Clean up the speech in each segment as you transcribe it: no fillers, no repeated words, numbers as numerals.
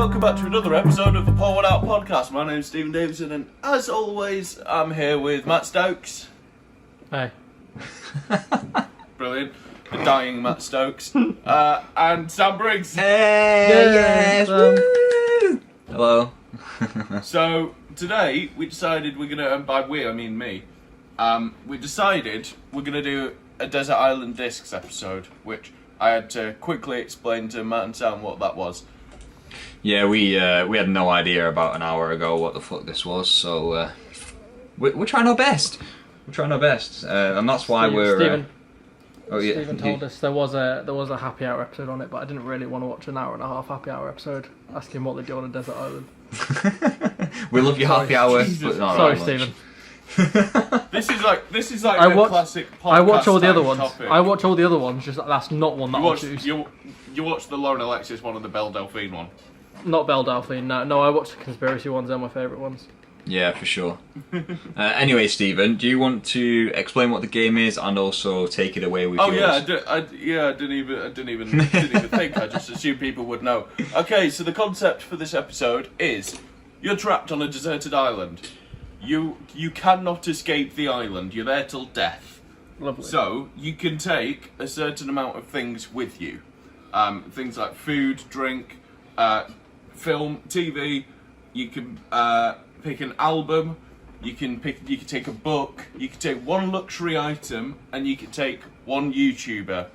welcome back to another episode of the Pour One Out podcast. My name's Stephen Davison, and as always, I'm here with Matt Stokes. Hey. Brilliant. The dying Matt Stokes. And Sam Briggs. Hey, yes, woo! Hello. So, today, we decided we're going to, and by we, I mean me, we decided we're going to do a Desert Island Discs episode, which I had to quickly explain to Matt and Sam what that was. Yeah, we had no idea about an hour ago what the fuck this was, so we're trying our best. We're trying our best, and that's why Stephen Stephen told us there was a happy hour episode on it, but I didn't really want to watch an hour and a half happy hour episode asking what they do on a desert island. We love your happy hour. But not Sorry, right Stephen. This is like a classic podcast. I watch all the other ones. Topic. I watch all the other ones. Just that's not one that I'll choose. You watched the Lauren Alexis one and the Belle Delphine one. Not Belle Delphine. No. I watch the conspiracy ones. They're my favourite ones. Yeah, for sure. Anyway, Stephen, do you want to explain what the game is and also take it away with yours? I didn't even think. I just assumed people would know. Okay, so the concept for this episode is you're trapped on a deserted island. You cannot escape the island. You're there till death. Lovely. So you can take a certain amount of things with you. Things like food, drink, film, TV. You can pick an album. You can take a book. You can take one luxury item, and you can take one YouTuber.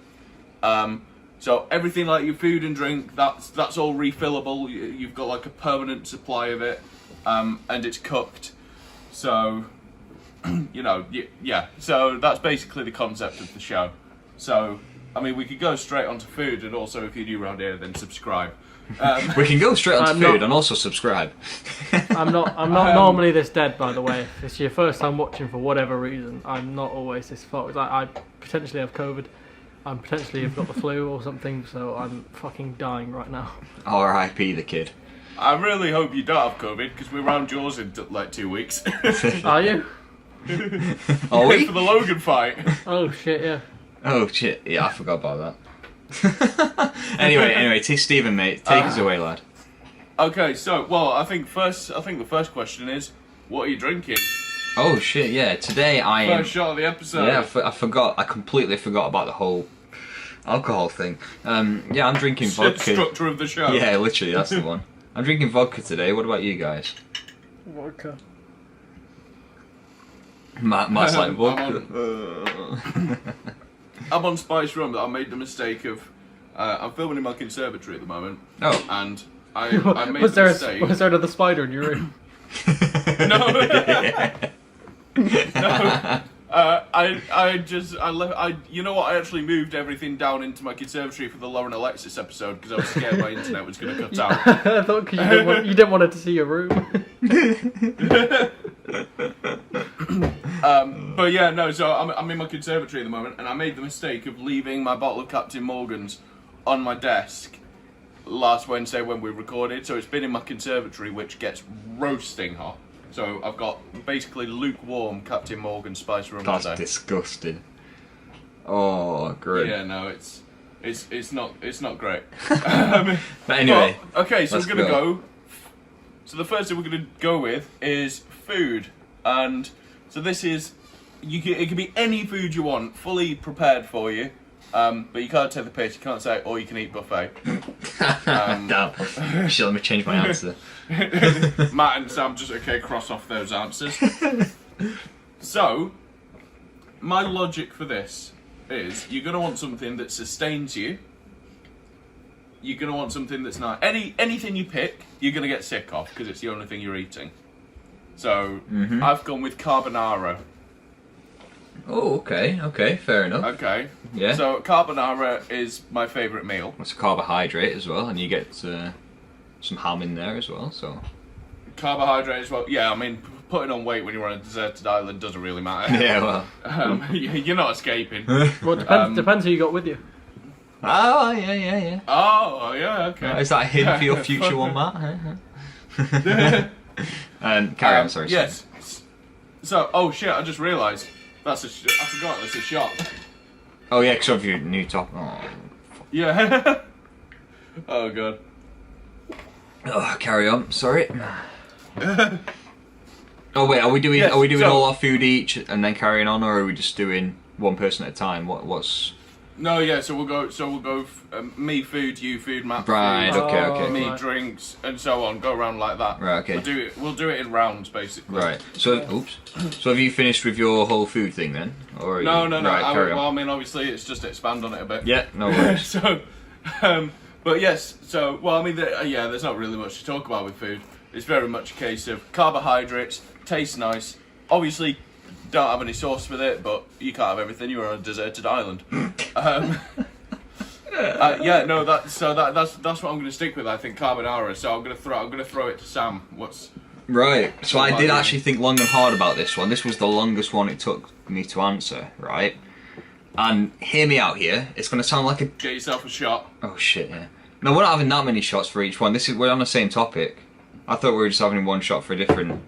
So everything like your food and drink, that's all refillable. You've got like a permanent supply of it, and it's cooked. So, yeah. So that's basically the concept of the show. So, I mean, we could go straight onto food, and also if you're new around here, then subscribe. We can go straight onto food and also subscribe. I'm not normally this dead, by the way. If it's your first time watching for whatever reason, I'm not always this fucked. I potentially have COVID. I potentially have got the flu or something, so I'm fucking dying right now. R.I.P. the kid. I really hope you don't have COVID, because we're round yours in like 2 weeks. Are you? Are we? For the Logan fight. Oh shit, yeah. Oh shit! Yeah, I forgot about that. anyway, Stephen, mate, take us away, lad. Okay, so I think the first question is, what are you drinking? Oh shit! Yeah, today I am. First shot of the episode. Yeah, I forgot. I completely forgot about the whole alcohol thing. Yeah, I'm drinking vodka. Structure of the show. Yeah, literally, that's the one. I'm drinking vodka today. What about you guys? Vodka. Matt's like vodka. I'm on Spice Rum, but I made the mistake of I'm filming in my conservatory at the moment. Oh. And I made the mistake. Was there another spider in your room? No. No. You know what? I actually moved everything down into my conservatory for the Lauren Alexis episode because I was scared my internet was going to cut out. I thought because you didn't want it to see your room. But yeah, no. So I'm in my conservatory at the moment, and I made the mistake of leaving my bottle of Captain Morgan's on my desk last Wednesday when we recorded. So it's been in my conservatory, which gets roasting hot. So I've got basically lukewarm Captain Morgan Spice Rum today. That's disgusting. Oh, great. Yeah, no, it's not great. But anyway, okay, so we're gonna go. So the first thing we're gonna go with is food, and so this is it can be any food you want, fully prepared for you. But you can't take the piss. You can't say all you can eat buffet. Damn. Shit, let me change my answer. Matt and Sam just cross off those answers. So, my logic for this is you're gonna want something that sustains you. You're gonna want something that's not anything you pick, you're gonna get sick of because it's the only thing you're eating. So I've gone with carbonara. Oh, okay, fair enough. Okay. Yeah. So carbonara is my favourite meal. It's a carbohydrate as well, and you get some ham in there as well. So carbohydrate as well. Yeah, I mean, putting on weight when you're on a deserted island doesn't really matter. Yeah, well, you're not escaping. Well, depends who you got with you. Oh, yeah. Oh, yeah, okay. Is that a hint for your future one, Matt? Carry on, sorry. Yes. So, oh shit! I just realised I forgot that's a shot. Oh yeah, because of your new top. Oh. Yeah. Oh god. Oh, carry on. Sorry. Oh wait, are we doing Yes, all our food each and then carrying on, or are we just doing one person at a time? What's? No, yeah. So we'll go. Me food, you food, Matt Right. food. Okay. Me Right. drinks and so on. Go around like that. Right, okay. We'll do it in rounds basically. Right. So, oops. So have you finished with your whole food thing then, or are No. you... Right, carry on. Well, I mean, obviously, it's just expand on it a bit. Yeah. No worries. So, but yes. So, well, I mean, there's not really much to talk about with food. It's very much a case of carbohydrates, tastes nice. Obviously, don't have any sauce with it, but you can't have everything. You're on a deserted island. Yeah, no, that's what I'm going to stick with. I think carbonara. So I'm going to throw it to Sam. Right. So I What did about you? actually think long and hard about this one. This was the longest one it took me to answer. Right. And hear me out here. It's going to sound like a... Get yourself a shot. Oh shit! Yeah. No, we're not having that many shots for each one. We're on the same topic. I thought we were just having one shot for a different.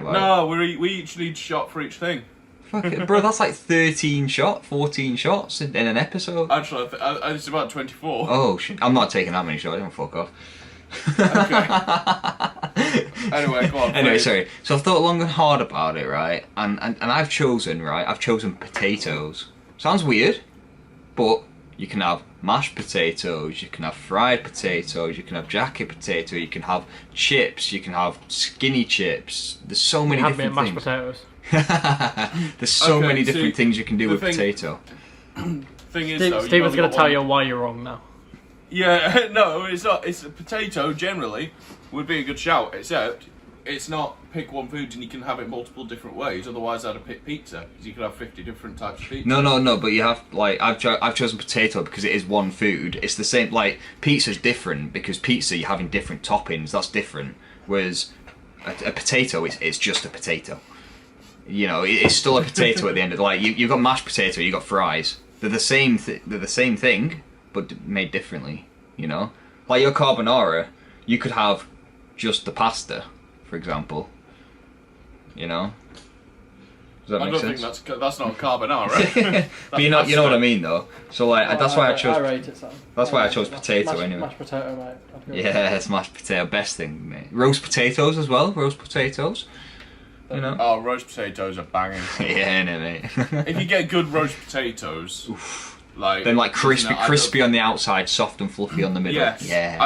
Like, No, we each need a shot for each thing. fuck it, bro. That's like 14 shots in an episode. Actually, it's about 24. Oh shit! I'm not taking that many shots. Don't fuck off. Okay. Anyway, go on. Anyway, please. sorry. So I've thought long and hard about it, right? And I've chosen potatoes. Sounds weird, but you can have mashed potatoes, you can have fried potatoes, you can have jacket potato, you can have chips, you can have skinny chips. There's so many Have me at different mashed things. potatoes. There's so Okay, many see, different things you can do the with thing- potato. Thing is, though, Stephen's going to to tell you why you're wrong now. Yeah, no, it's not. It's a potato. Generally, would be a good shout. Except, it's not pick one food and you can have it multiple different ways. Otherwise, I'd have picked pizza because you could have 50 different types of pizza. No, but you have, like, I've chosen potato because it is one food. It's the same, like, pizza's different because pizza, you're having different toppings, that's different. Whereas a potato, it's just a potato. You know, it's still a potato at the end of the, like, you've got mashed potato, you've got fries. They're the same thing, but made differently, you know? Like your carbonara, you could have just the pasta, for example. You know? Does that I make don't sense? think that's not carbonara. But you know what I mean, though. So like that's why I chose. rate it, Sam. That's why I chose potato mashed, anyway. Mashed potato, mate. I'd go with Yeah, it's mashed potato, best thing, mate. Roast potatoes as well. Roast potatoes. You know. Oh, roast potatoes are banging. Yeah, no, mate. If you get good roast potatoes, like Then like crispy, you know, crispy on the outside, soft and fluffy on the middle. Yes. Yes.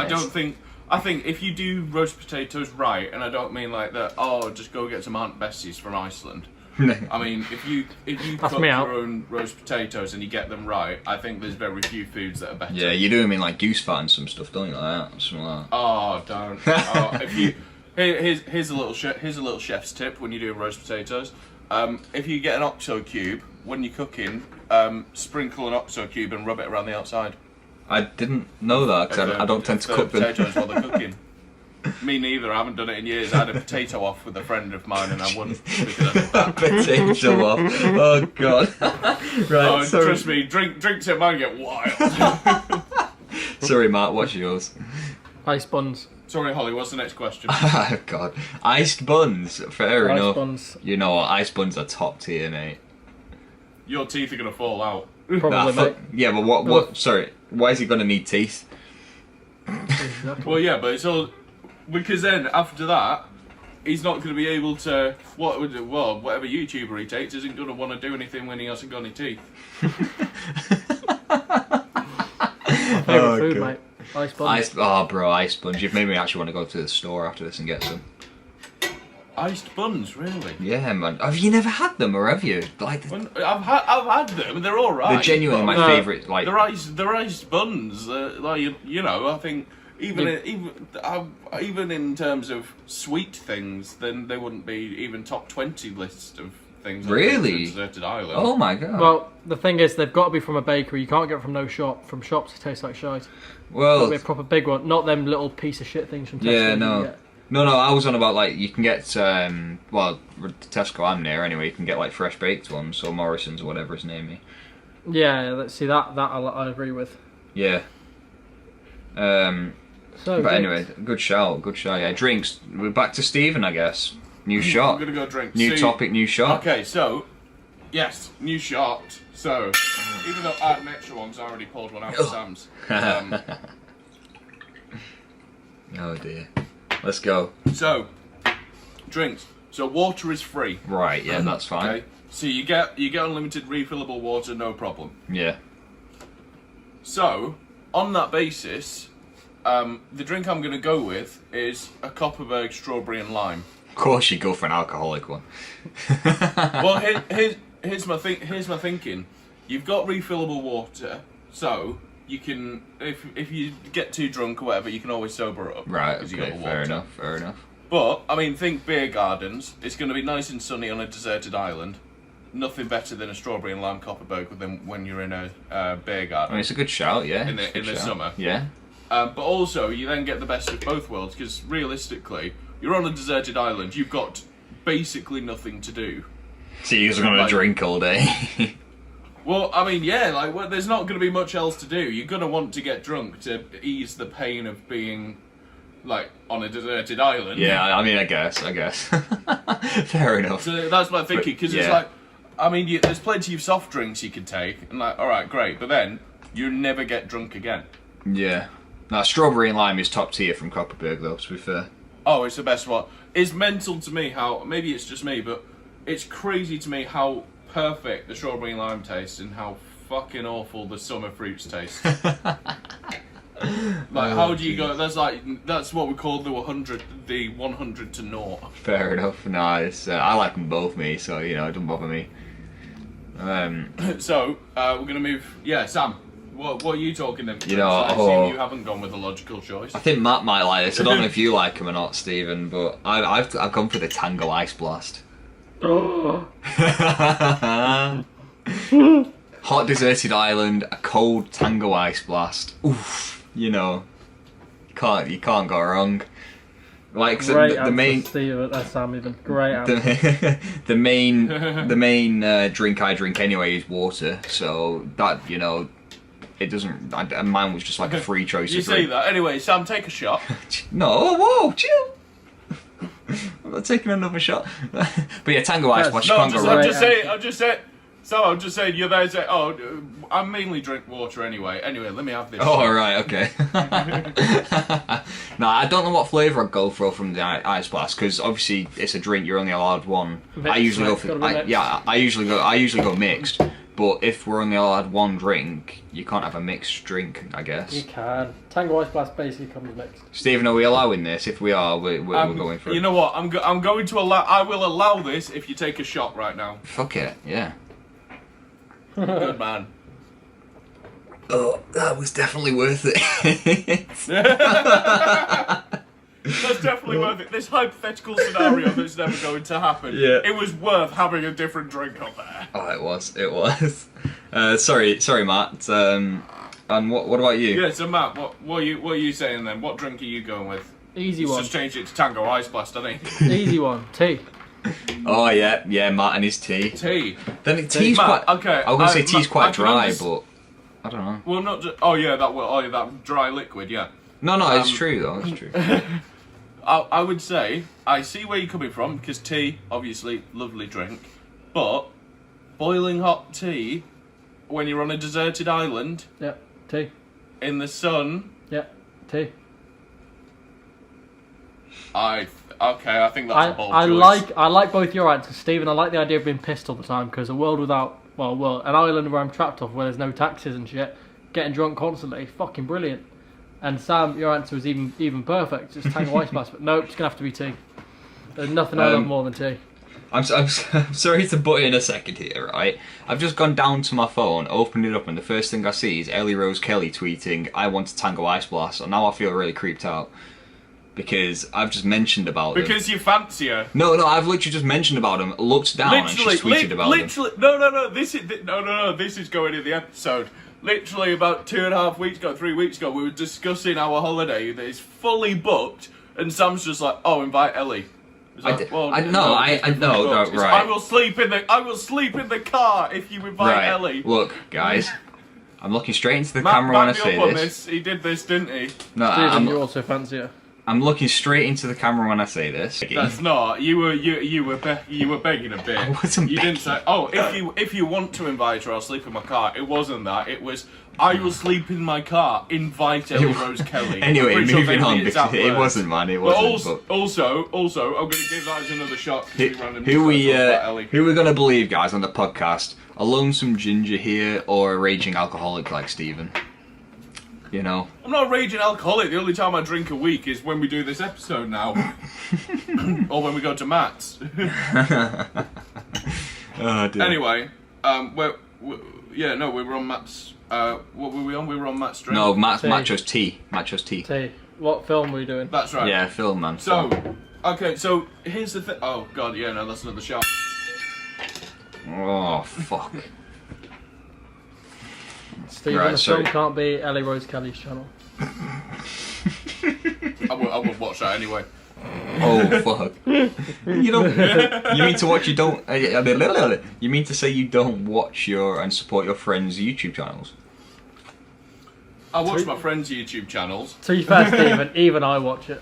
I think if you do roast potatoes right, and I don't mean like that. Oh, just go get some Aunt Bessie's from Iceland. I mean, if you That's cook me your out. own roast potatoes and you get them right, I think there's very few foods that are better. Yeah, you do them in like goose fat and some stuff, don't you? Like that, something like that. Oh, don't. Oh, if you here's a little chef's tip when you do roast potatoes. If you get an OXO cube when you're cooking, sprinkle an OXO cube and rub it around the outside. I didn't know that because I don't tend to cook them. potatoes while they're cooking. Me neither. I haven't done it in years. I had a potato off with a friend of mine, and I won because I did that. Potato off. Oh god. Right. Oh, sorry. trust me, drinks at mine get wild. Sorry, Matt. What's yours? Ice buns. Sorry, Holly. What's the next question? Oh god. Iced buns. Fair Ice enough. buns. You know what? Ice buns are top tier, mate. Your teeth are gonna fall out. Probably, mate. Yeah, but what? Sorry. Why is he gonna need teeth? Exactly. Well, yeah, but it's all because then after that, he's not going to be able to. Whatever YouTuber he takes isn't going to want to do anything when he hasn't got any teeth. Favourite food, God. mate. Ice buns. Bro, ice buns. You've made me actually want to go to the store after this and get some. Iced buns, really? Yeah, man. Have you never had them, or have you? Like, I've had them. They're all right. they're genuinely my No. favourite. Like, They're iced buns. Like you know, I think even in terms of sweet things, then they wouldn't be even top 20 list of things. on Really? a deserted island. oh my god. Well, the thing is, they've got to be from a bakery. You can't get from no shop. From shops, it tastes like shite. Got to Well, be a proper big one, not them little piece of shit things from Tesco. yeah, you no. get. No, I was on about like you can get Tesco I'm near anyway. You can get like fresh baked ones, or Morrison's or whatever it's named me. Yeah, let's see that I agree with. Yeah. So, But drinks. anyway, good shout. Yeah, drinks. We're back to Stephen, I guess. New I'm shot. gonna go drink. New See- topic. New shot. Okay, so yes, new shot. So even though I had an extra one, 'cause I already pulled one out of Sam's. Oh dear. Let's go. So, drinks. So water is free. Right, yeah, that's fine. Okay. So you get unlimited refillable water, no problem. Yeah. So, on that basis, the drink I'm going to go with is a Copperberg strawberry and lime. Of course you go for an alcoholic one. Well, here's my thinking. You've got refillable water, so you can, if you get too drunk or whatever, you can always sober up. Right, 'cause you got okay, the fair water. enough, fair enough. But, I mean, think beer gardens. It's going to be nice and sunny on a deserted island. Nothing better than a strawberry and lime Copperberg when you're in a beer I garden. mean, it's a good shout, yeah. In the- It's a good in the shout. summer. Yeah. But also, you then get the best of both worlds, because realistically, you're on a deserted island, you've got basically nothing to do. So you're just going to Like- drink all day. Well, I mean, yeah, like, well, there's not going to be much else to do. You're going to want to get drunk to ease the pain of being, like, on a deserted island. Yeah, I mean, I guess. Fair enough. So that's my thinking, because it's yeah. like, I mean, there's plenty of soft drinks you can take, and like, alright, great, but then, you never get drunk again. Yeah. Now, strawberry and lime is top tier from Copperberg, though, to be fair. Oh, it's the best one. It's mental to me how, maybe it's just me, but it's crazy to me how perfect the strawberry and lime tastes and how fucking awful the summer fruits taste. Like, how do you go? That's what we call the 100 to 0. Fair enough. Nice. I like them both, me, so, you know, it doesn't bother me. So, we're gonna move. Yeah, Sam. What are you talking then? You know, I assume you haven't gone with a logical choice. I think Matt might like this. I don't know if you like them or not, Stephen, but I've gone for the Tango Ice Blast. Hot deserted island, a cold Tango Ice Blast. Oof, you know, you can't go wrong. Like Great the main, Steve, Sam even. Great answer. the main drink I drink anyway is water. So that, you know, it doesn't. Mine was just like a free choice. You of say drink. that anyway. Sam, take a shot. No, whoa, chill. I'm not taking another shot. But yeah, Tango Ice Blast. You No, can't go I'm wrong. just saying. So I'm just saying, you're there saying, oh, I mainly drink water anyway. Anyway, let me have this. Oh, alright, okay. No, I don't know what flavour I'd go for from the Ice Blast, because obviously it's a drink, you're only allowed one. Mixed, I usually go right, for, gotta be mixed. I usually go mixed, but if we're only allowed one drink, you can't have a mixed drink, I guess. You can. Tango Ice Blast basically comes mixed. Stephen, are we allowing this? If we are, we're going for it. You know what? I'm going to allow. I will allow this if you take a shot right now. Fuck it, yeah. Good man. Oh, that was definitely worth it. That's definitely worth it. This hypothetical scenario that's never going to happen. Yeah. It was worth having a different drink on there. Oh, it was. Sorry, Matt. And what about you? Yeah. So Matt, what are you saying then? What drink are you going with? Easy Let's one. just change it to Tango Ice Blast, I think. Easy one. Tea. Oh yeah, Matt and his tea. Tea. Then tea's Matt, quite. okay, I was gonna say tea's Matt, quite I can dry, underst- but I don't know. Well, not just. Oh yeah, that dry liquid. Yeah. No, it's true though. It's true. I would say I see where you're coming from because tea, obviously, lovely drink, but boiling hot tea when you're on a deserted island Yep. Tea. in the sun. Yep. Tea. I think that's a bold choice. I like both your answers, Stephen. I like the idea of being pissed all the time because a world without an island where I'm trapped off where there's no taxes and shit, getting drunk constantly, fucking brilliant. And Sam, your answer was even perfect. Just Tango Ice Blast, but nope, it's gonna have to be tea. There's nothing I love more than tea. I'm sorry to butt in a second here, right? I've just gone down to my phone, opened it up, and the first thing I see is Ellie Rose Kelly tweeting, "I want a Tango Ice Blast," and now I feel really creeped out. Because I've just mentioned about them. Because you fancy her. No, I've literally just mentioned about them, looked down, and she's tweeted about them. No. This is going in the episode. Literally about 3 weeks ago, we were discussing our holiday that is fully booked, and Sam's just like, "Oh, invite Ellie." Right. I will sleep in the car if you invite Ellie. Look, guys, I'm looking straight into the Matt, camera when I back me say up on this. He did this, didn't he? No, Stephen, you also fancy her. I'm looking straight into the camera when I say this. That's not. You were begging a bit. I wasn't You didn't begging. say, "Oh, if you want to invite her, I'll sleep in my car." It wasn't that. It was, "I will sleep in my car. Invite Ellie Rose Kelly." Anyway, Pretty sure moving on, it's because that it word. wasn't, man. It But wasn't. also, I'm going to give that as another shot. 'Cause we randomly Who started talking about Ellie. we're gonna believe, guys, on the podcast? A lonesome ginger here, or a raging alcoholic like Stephen? You know. I'm not a raging alcoholic. The only time I drink a week is when we do this episode now, or when we go to Matt's. Oh dear. Anyway, we were on Matt's. What were we on? We were on Matt's drink. No, Matt Tea. chose tea. Matt chose tea. Say, what film were you doing? That's right. Yeah, film, man. So, okay, so here's the thing. Oh god, yeah, no, that's another shot. Oh fuck. Stephen, Right, the sorry. film can't be Ellie Rose Kelly's channel. I would watch that anyway. Oh fuck. You don't. You mean to watch? You don't. You mean to say you don't watch and support your friends' YouTube channels? I watch my friends' YouTube channels. To be fair, Stephen, even I watch it.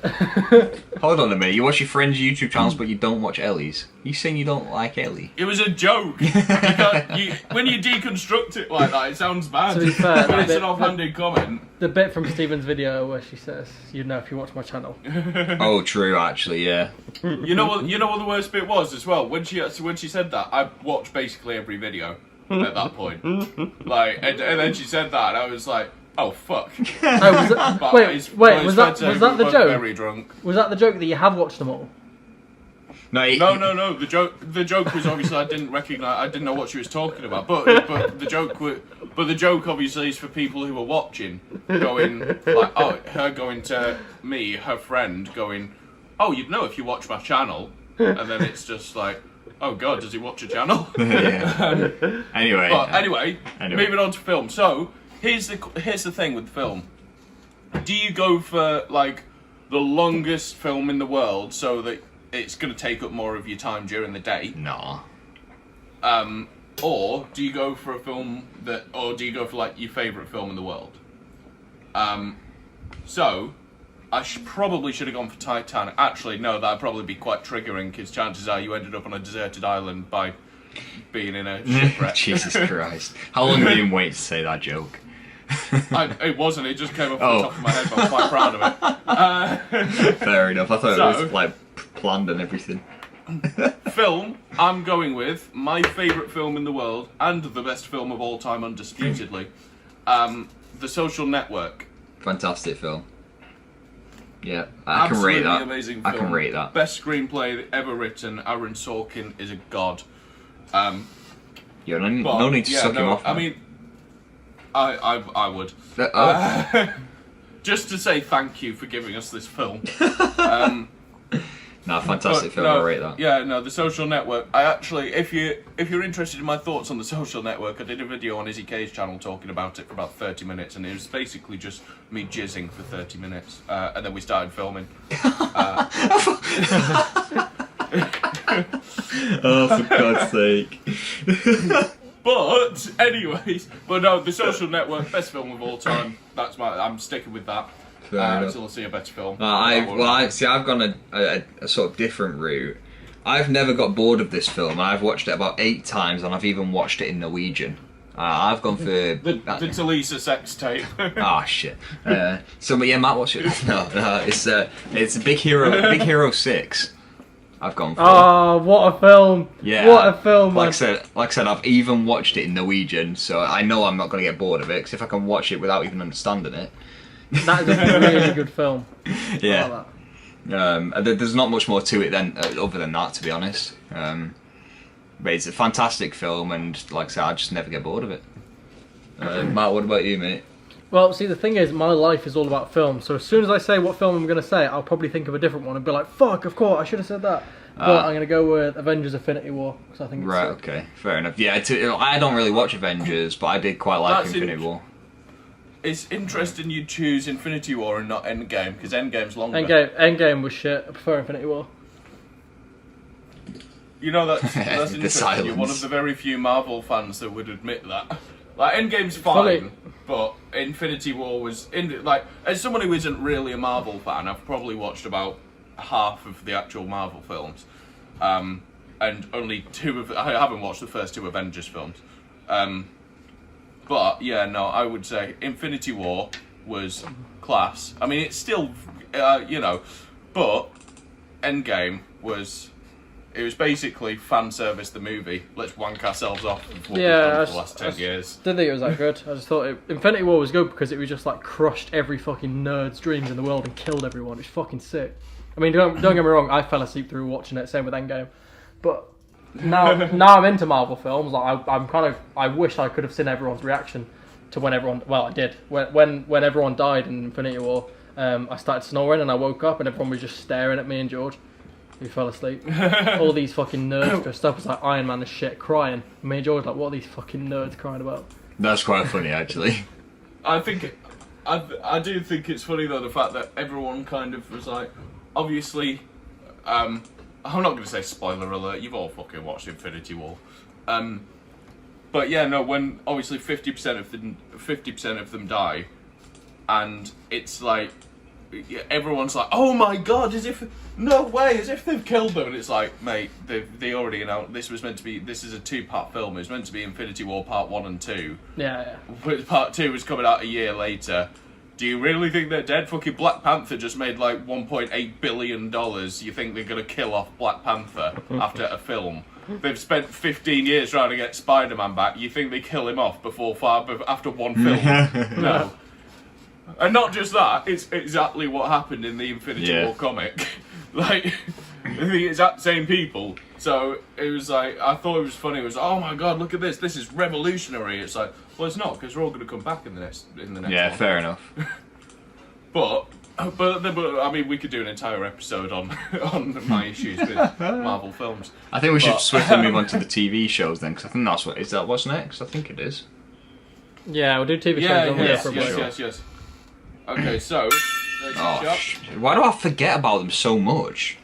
Hold on a minute. You watch your friends' YouTube channels, but you don't watch Ellie's. You saying you don't like Ellie? It was a joke. When you deconstruct it like that, it sounds bad. To be fair, When it's the- an offhanded comment. The bit from Stephen's video where she says, "You know if you watch my channel." Oh, true. Actually, yeah. You know what the worst bit was as well? When she said that, I watched basically every video at that point. Like, and then she said that, and I was like, "Oh fuck!" Oh, was it, But wait, it's was fair to say that the we were joke? Very drunk. Was that the joke that you have watched them all? No. No. The joke was obviously I didn't know what she was talking about. But the joke obviously is for people who are watching, going like, oh, her going to me, her friend, going, "Oh, you'd know if you watch my channel," and then it's just like, "Oh God, does he watch a channel?" Yeah. Anyway. But anyway, moving on to film. So here's the thing with film. Do you go for like the longest film in the world so that it's going to take up more of your time during the day? No. Or do you go for a film or do you go for like your favourite film in the world? So, I probably should have gone for Titanic. Actually, no, that'd probably be quite triggering because chances are you ended up on a deserted island by being in a shipwreck. Jesus Christ. How long have you been waiting to say that joke? It wasn't, it just came off the top of my head, but I'm quite proud of it. Fair enough. I thought it So- was like planned and everything. Film, I'm going with my favourite film in the world and the best film of all time, undisputedly. The Social Network. Fantastic film. Yeah, I can rate Absolutely that. amazing I film. can rate that. Best screenplay ever written. Aaron Sorkin is a god. Yeah, no need to suck him off. I man. mean, I would. Just to say thank you for giving us this film. No, fantastic film. No, I rate that. Yeah, no, The Social Network. I actually, if you're interested in my thoughts on The Social Network, I did a video on Izzy K's channel talking about it for about 30 minutes, and it was basically just me jizzing for 30 minutes, and then we started filming. Oh, for God's sake. But anyways, no, The Social Network, best film of all time. I'm sticking with that. Fair enough. Until I see a better film. I've gone a sort of different route. I've never got bored of this film, and I've watched it about 8 times, and I've even watched it in Norwegian. I've gone for the Talisa sex tape. shit. But yeah, Matt, what's it? No, it's Big Hero 6. I've gone for. Oh, what a film! Yeah, What a film, man. Like I said, I've even watched it in Norwegian, so I know I'm not going to get bored of it. Because if I can watch it without even understanding it, That is a really good film. yeah. I like There's not much more to it other than that, to be honest. But it's a fantastic film, and like I said, I just never get bored of it. Matt, what about you, mate? Well, see, the thing is, my life is all about film. So as soon as I say what film I'm going to say, I'll probably think of a different one and be like, "Fuck, of course, I should have said that." But I'm going to go with Avengers: Infinity War because I think it's Right, sick. okay, fair enough. Yeah, I don't really watch Avengers, but I did quite like That's Infinity War. It's interesting you choose Infinity War and not Endgame, because Endgame's longer. Endgame was shit. I prefer Infinity War. You know, that's The interesting. You're silence. one of the very few Marvel fans that would admit that. Like, Endgame's fine, Funny. but Infinity War was like, as someone who isn't really a Marvel fan, I've probably watched about half of the actual Marvel films, and only I haven't watched the first 2 Avengers films. But yeah, no, I would say Infinity War was class. I mean, it's still, but Endgame was. It was basically fan service the movie. Let's wank ourselves off for what we've done for the last 10 years. Didn't think it was that good. I just thought Infinity War was good because it was just like crushed every fucking nerd's dreams in the world and killed everyone. It was fucking sick. I mean, don't get me wrong, I fell asleep through watching it, same with Endgame. But now I'm into Marvel films. Like I wish I could have seen everyone's reaction to when everyone. Well, I did. When everyone died in Infinity War, I started snoring and I woke up and everyone was just staring at me and George, who fell asleep. All these fucking nerds dressed up as like Iron Man and shit, crying. And me and George like, what are these fucking nerds crying about? That's quite funny, actually. I do think it's funny though, the fact that everyone kind of was like, obviously, I'm not going to say spoiler alert. You've all fucking watched Infinity War. But yeah, no. When obviously 50% of them die, and it's like everyone's like, "Oh my god!" As if no way, as if they've killed them, and it's like, mate, they already announced this was meant to be. This is a 2-part film. It was meant to be Infinity War Part 1 and 2. Yeah. But Part 2 was coming out a year later. Do you really think they're dead? Fucking Black Panther just made like $1.8 billion. You think they're going to kill off Black Panther after a film? They've spent 15 years trying to get Spider-Man back. You think they kill him off after one film? No. And not just that, it's exactly what happened in the Infinity War comic. Like, the exact same people. So it was like, I thought it was funny. It was, oh my god, look at this. This is revolutionary. It's like, well, it's not, because we're all going to come back in the next Yeah, one. fair enough. But I mean, we could do an entire episode on my issues with Marvel films. I think we should swiftly move on to the TV shows then, because I think is that what's next? I think it is. Yeah, we'll do TV shows. Yes. Okay, so why do I forget about them so much?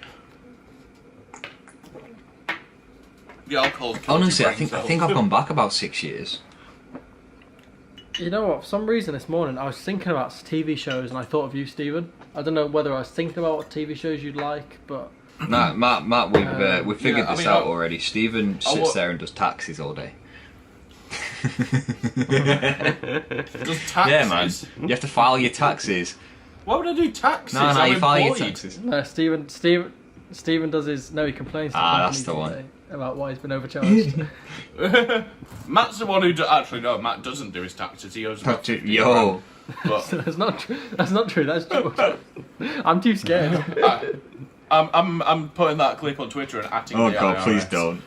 The alcohol's honestly, I think I've gone back about 6 years. You know what? For some reason this morning I was thinking about TV shows and I thought of you, Stephen. I don't know whether I was thinking about what TV shows you'd like, but Matt, we've figured this out already. Stephen sits there and does taxis all day. Does taxes? Yeah, man. You have to file your taxes. Why would I do taxes? No, you file your taxes. No, Stephen does his. No, he complains to that's the one about why he's been overcharged. Matt's the one who actually no. Matt doesn't do his taxes. He owes about Yo. But That's not true. That's not true. That's true. I'm too scared. I'm putting that clip on Twitter and atting Oh the god, IRS. please don't.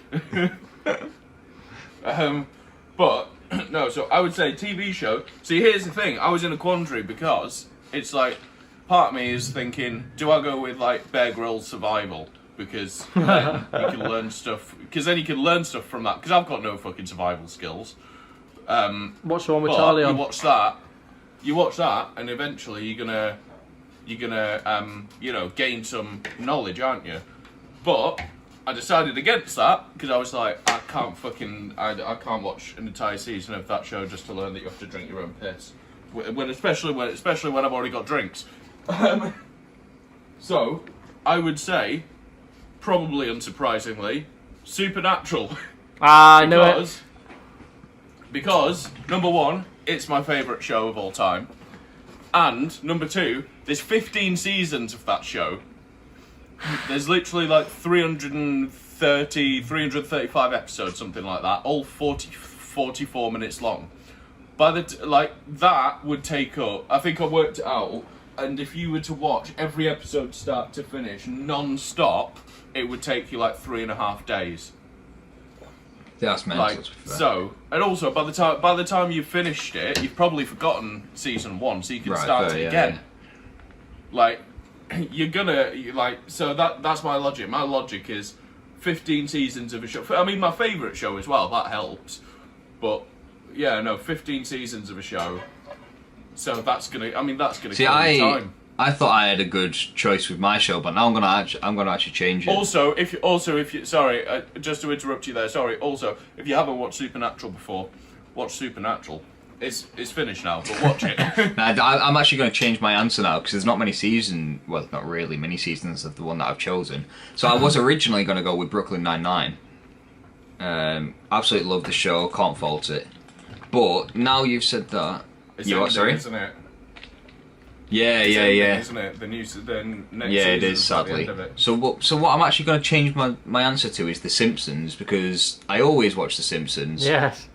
But no, so I would say TV show. See, here's the thing. I was in a quandary because it's like part of me is thinking, do I go with like Bear Grylls Survival because then you can learn stuff? Because then you can learn stuff from that. Because I've got no fucking survival skills. Watch the one with But Charlie on. You watch that, and eventually you're gonna gain some knowledge, aren't you? But I decided against that because I was like, I can't watch an entire season of that show just to learn that you have to drink your own piss. Especially when I've already got drinks. So I would say, probably unsurprisingly, Supernatural. I know it. Because, number one, it's my favourite show of all time. And, number two, there's 15 seasons of that show. There's literally like 335 episodes, something like that, all 44 minutes long. That would take up, I think I worked it out, and if you were to watch every episode start to finish, non-stop, it would take you like 3.5 days. That's mental. And also by the time you've finished it, you've probably forgotten season 1, so you can start it again. Yeah. That's my logic. My logic is 15 seasons of a show. I mean, my favourite show as well. That helps, but 15 seasons of a show. So that's gonna kill time. I thought I had a good choice with my show, but now I'm gonna actually change it. Also, if you just to interrupt you there. Sorry. Also, if you haven't watched Supernatural before, watch Supernatural. it's finished now, but watch it. I'm actually going to change my answer now because there's not many seasons. Well, not really many seasons of the one that I've chosen. So I was originally going to go with Brooklyn Nine-Nine. Absolutely love the show, can't fault it. But now you've said that, It's you what? ending, Sorry. isn't it? Yeah, It's yeah, ending, yeah. Isn't it? The news. The next Yeah, it season's is at the sadly. end of it. So what I'm actually going to change my answer to is The Simpsons because I always watch The Simpsons. Yes.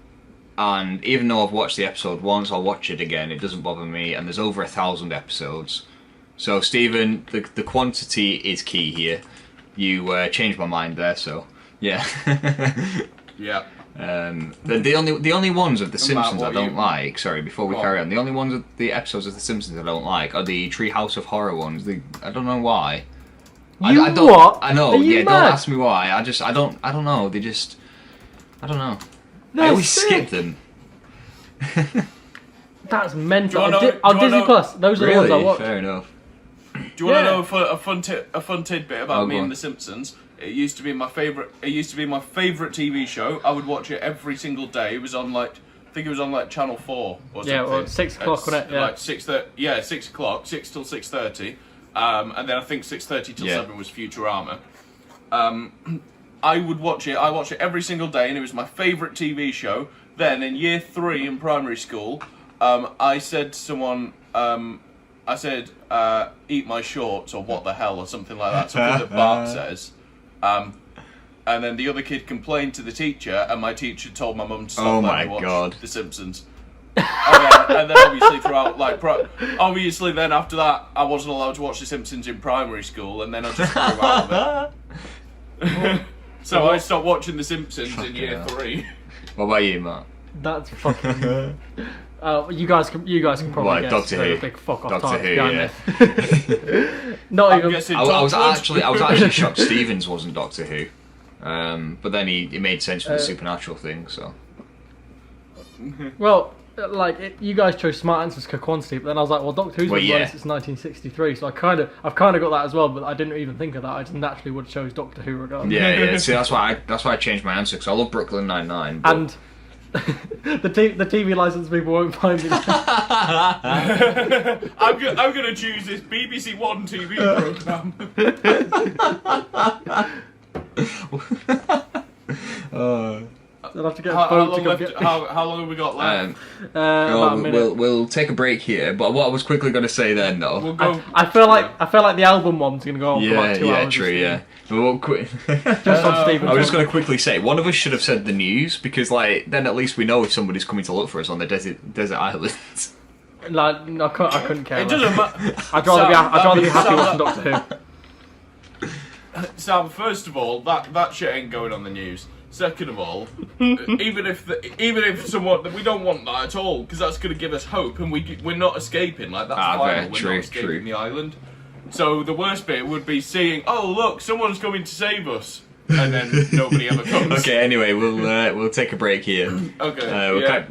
And even though I've watched the episode once, I'll watch it again. It doesn't bother me, and there's over 1,000 episodes. So Stephen, the quantity is key here. You changed my mind there, so yeah. Yeah. The only ones of The Simpsons what I don't you- like. Sorry, before we Go carry on. on, the only ones of the episodes of The Simpsons I don't like are the Treehouse of Horror ones. I don't know why. You I don't, what? I know. Are you Yeah, mad? don't ask me why. I don't know. They just. I don't know. No, I always sick. skip them. That's mental. Do you wanna know- On do you Disney wanna- Plus, those are the ones I Really? watch. Fair enough. Do you want to Yeah. know a fun tidbit about Oh, me go and on. The Simpsons? It used to be my favorite. It used to be my favorite TV show. I would watch it every single day. It was on I think it was on Channel 4 or something. Yeah, well, 6 o'clock, wasn't it? Yeah. Like 6:30. Yeah, 6 o'clock, 6 till 6:30. And then I think 6:30 till Yeah. 7 was Futurama. I would watch it. I watched it every single day, and it was my favorite TV show. Then in year 3 in primary school, I said to someone, I said, "Eat my shorts" or "What the hell" or something like that. Something that Bart says. And then the other kid complained to the teacher, and my teacher told my mum to stop Oh letting my me watch God. The Simpsons. and then obviously throughout, obviously then after that, I wasn't allowed to watch The Simpsons in primary school, and then I just grew out of it. So I stopped watching The Simpsons in year hell. 3. What about you, Matt? That's fucking. You guys can probably What, guess. Doctor There's Who? a big fuck off Doctor time Who, behind yeah. this. Not I'm even. guessing I was Torchwood. actually shocked Stevens wasn't Doctor Who, but then he made sense for the supernatural thing. So Well, you guys chose smart answers for quantity, but then I was like, well, Doctor Who's Well, been running yeah. since 1963, so I've kind of got that as well, but I didn't even think of that. I just naturally would have chose Doctor Who regardless. yeah. See, that's why I changed my answer because I love Brooklyn Nine-Nine. But And the TV license people won't find me. I'm gonna choose this BBC One TV program. I'll have to get a how, boat to long go left, get. how long have we got left? About a minute. we'll take a break here. But what I was quickly going to say then, though. We'll go. I feel like the album one's gonna go on for Yeah, like 2 yeah, hours. true, yeah. But we'll quit. Just on Stephen's I was just one. going to quickly say, one of us should have said the news because, then at least we know if somebody's coming to look for us on the desert islands. Like, no, I couldn't care. It less. doesn't matter. I'd rather be happy Sam, watching Doctor Who. Sam, first of all, that shit ain't going on the news. Second of all, even if someone, we don't want that at all because that's going to give us hope, and we're not escaping. Like that's final. very We're true, not escaping true. the island. So the worst bit would be seeing, oh look, someone's coming to save us, and then nobody ever comes. Okay, anyway, we'll take a break here. Okay. Yeah.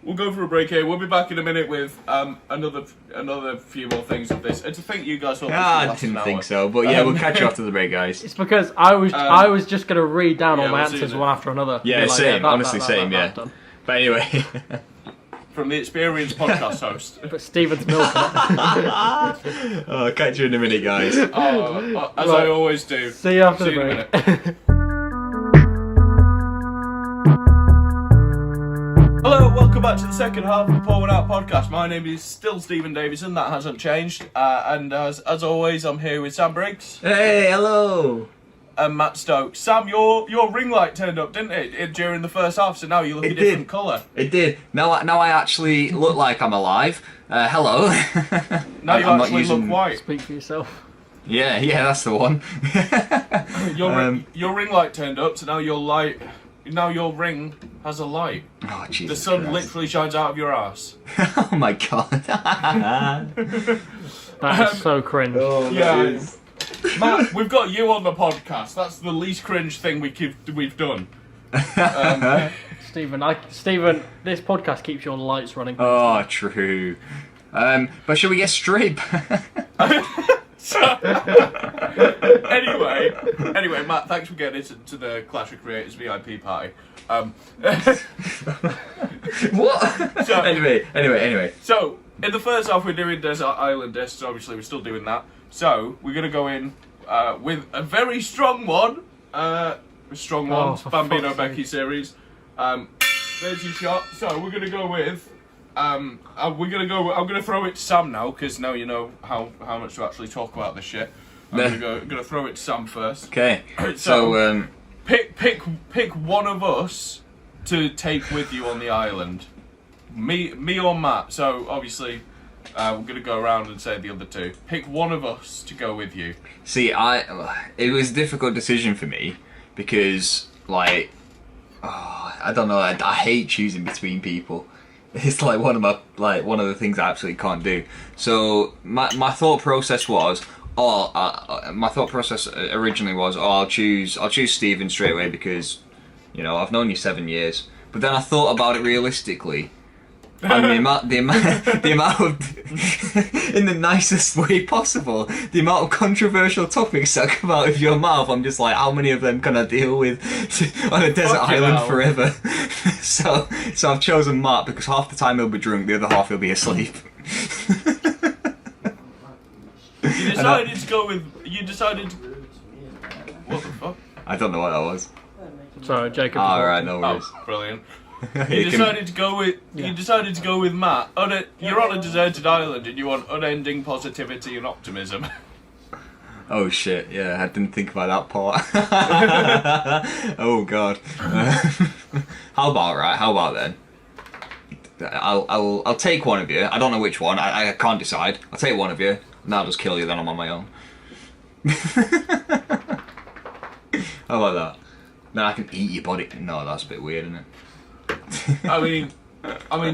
We'll go for a break here. We'll be back in a minute with another few more things of this. And to think you guys thought this would I last an didn't hour. think so, but yeah, we'll catch you after the break, guys. It's because I was just gonna read down all yeah, my we'll see answers you one after another. Yeah, Be like, same. that, Honestly, that, same. that, Yeah. done. But anyway, From the experienced podcast host. But Stephen's milking it. I'll catch you in a minute, guys. As I always do. See you after See the you in a break. minute. Hello, welcome back to the second half of the Pour One Out podcast. My name is still Stephen Davison, that hasn't changed. And as always, I'm here with Sam Briggs Hey, hello. and Matt Stokes. Sam, your ring light turned up, didn't it, during the first half? So now you look It a different did. colour. It did. Now I actually look like I'm alive. Hello. Now you I'm not actually using- look white. Speak for yourself. Yeah, that's the one. Your ring light turned up, so now your ring has a light. Oh, Jesus The sun Christ. literally shines out of your ass. Oh my God. That is so cringe. Oh, Yeah. Matt, we've got you on the podcast. That's the least cringe thing we've done. Stephen, this podcast keeps your lights running. Oh, true. But shall we get straight? Anyway, Matt, thanks for getting us to the Clash of Creators VIP party. What? So, Anyway. So, in the first half, we're doing Desert Island discs. Obviously, we're still doing that. So, we're going to go in with a very strong one. Bambino Becky series. There's your shot. So, we're going to go with. I'm going to throw it to Sam now, because now you know how much to actually talk about this shit. I'm going to throw it to Sam first. Okay. So pick one of us to take with you on the island. Me or Matt. So obviously, we're going to go around and say the other two. Pick one of us to go with you. See, it was a difficult decision for me because, like, I don't know. I hate choosing between people. It's like one of the things I absolutely can't do. So my thought process was, originally was, I'll choose Stephen straight away because, you know, I've known you 7 years. But then I thought about it realistically, and the amount of, in the nicest way possible, the amount of controversial topics that come out of your mouth, I'm just like, how many of them can I deal with on a desert island forever? So I've chosen Matt because half the time he'll be drunk, the other half he'll be asleep. You decided to go with. What the fuck? I don't know what that was. Sorry, Jacob. Alright, no worries. Oh, brilliant. You decided to go with Matt. You're on a deserted island and you want unending positivity and optimism. Oh shit! Yeah, I didn't think about that part. Oh god. How about then? I'll take one of you. I don't know which one. I can't decide. I'll take one of you. And I'll just kill you. Then I'm on my own. How about that? Then I can eat your body. No, that's a bit weird, isn't it? I mean,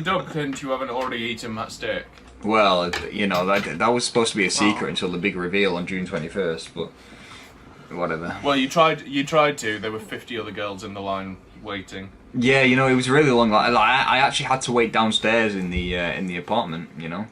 don't pretend you haven't already eaten Matt Steak. Well, you know, that was supposed to be a secret until the big reveal on June 21st, but whatever. Well, you tried to. There were 50 other girls in the line waiting. Yeah, you know, it was a really long line. I actually had to wait downstairs in the apartment, you know.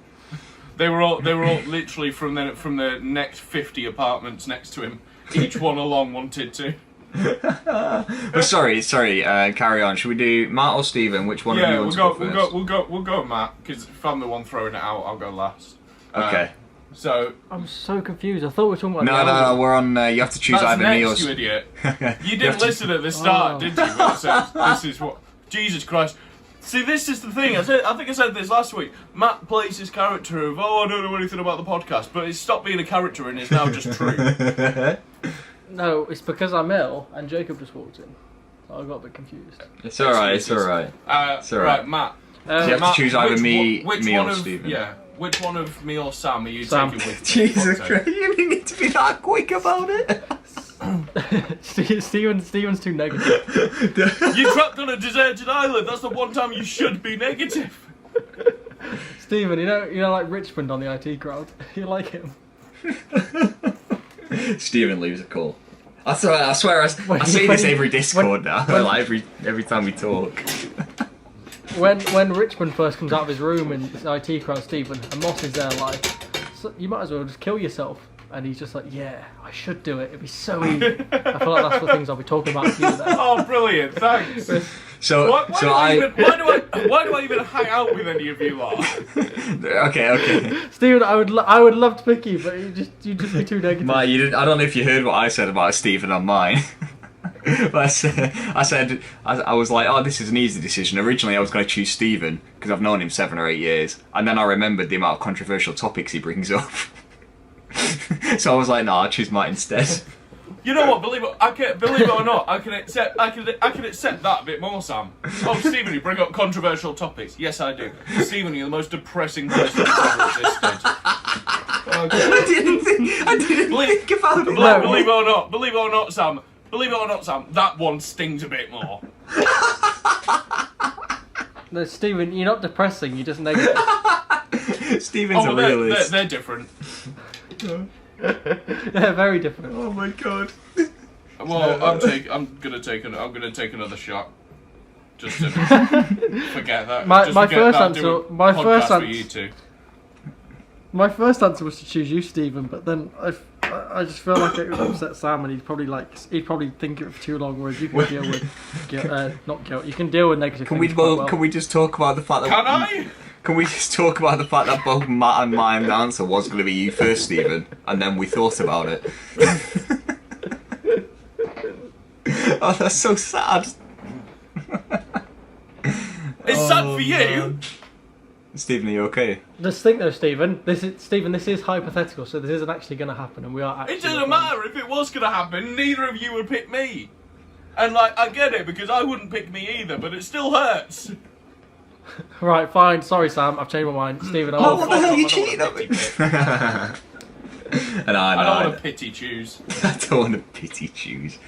They were all literally from the next 50 apartments next to him. Each one along wanted to. But sorry. Carry on. Should we do Matt or Stephen? Which one of you wants to go first? We'll go Matt because if I'm the one throwing it out, I'll go last. Okay. So I'm so confused. I thought we were talking about. No. We're on. You have to choose that's either me or. Next, you idiot. You didn't listen at the start, did you? When I said, this is what. Jesus Christ. See, this is the thing. I think I said this last week. Matt plays his character of, I don't know anything about the podcast, but it's stopped being a character and is now just true. No, it's because I'm ill and Jacob just walked in. So I got a bit confused. It's alright. Right, Matt. You have to choose either me or of, Stephen. Yeah. Which one of me or Sam are you taking with you? Jesus Christ, you didn't need to be that quick about it. Steven's too negative. You're trapped on a deserted island. That's the one time you should be negative. Stephen, you know, like Richmond on the IT crowd. You like him? Stephen leaves a call. I swear, I say this every Discord now. Like every time we talk. When Richmond first comes out of his room and it's IT crowd, Stephen, and Moss is there like, so you might as well just kill yourself. And he's just like, yeah, I should do it. It'd be so easy. I feel like that's the things I'll be talking about to you then. Oh, brilliant! Thanks. Why do I even hang out with any of you lot? Okay. Stephen, I would love to pick you, but you'd just be too negative. Mate, I don't know if you heard what I said about Stephen on mine. But I was like, oh, this is an easy decision. Originally, I was going to choose Stephen because I've known him 7 or 8 years, and then I remembered the amount of controversial topics he brings up. So I was like, no, I'll choose Matt instead. You know what? Believe it or not, I can accept that a bit more, Sam. Oh, Stephen, you bring up controversial topics. Yes, I do. Stephen, you're the most depressing person that's ever existed. Okay. I didn't think about it. Believe it or not, Sam. That one stings a bit more. No, Stephen, you're not depressing. You're just negative. Stephen's a realist. They're different. They're very different. Oh my god. Well, I'm gonna take another shot. Just to forget that. My first answer. For you two. My first answer was to choose you, Stephen, but then I just feel like it would upset Sam, and he'd probably think it for too long. Whereas you can deal with not guilt. You can deal with negative. Can we things quite well. Can we just talk about the fact that? Can I? Can we just talk about the fact that both Matt and my answer was going to be you first, Stephen, and then we thought about it. Oh, that's so sad. It's sad for you. Man. Stephen, are you okay? Just think though, Stephen. This is hypothetical, so this isn't actually going to happen, and we are actually. It doesn't matter if it was going to happen. Neither of you would pick me. And like, I get it because I wouldn't pick me either, but it still hurts. Right, fine. Sorry, Sam. I've changed my mind. Stephen, Oh, what the hell are you cheating at me? And I don't want to pity choose. I don't want to pity choose.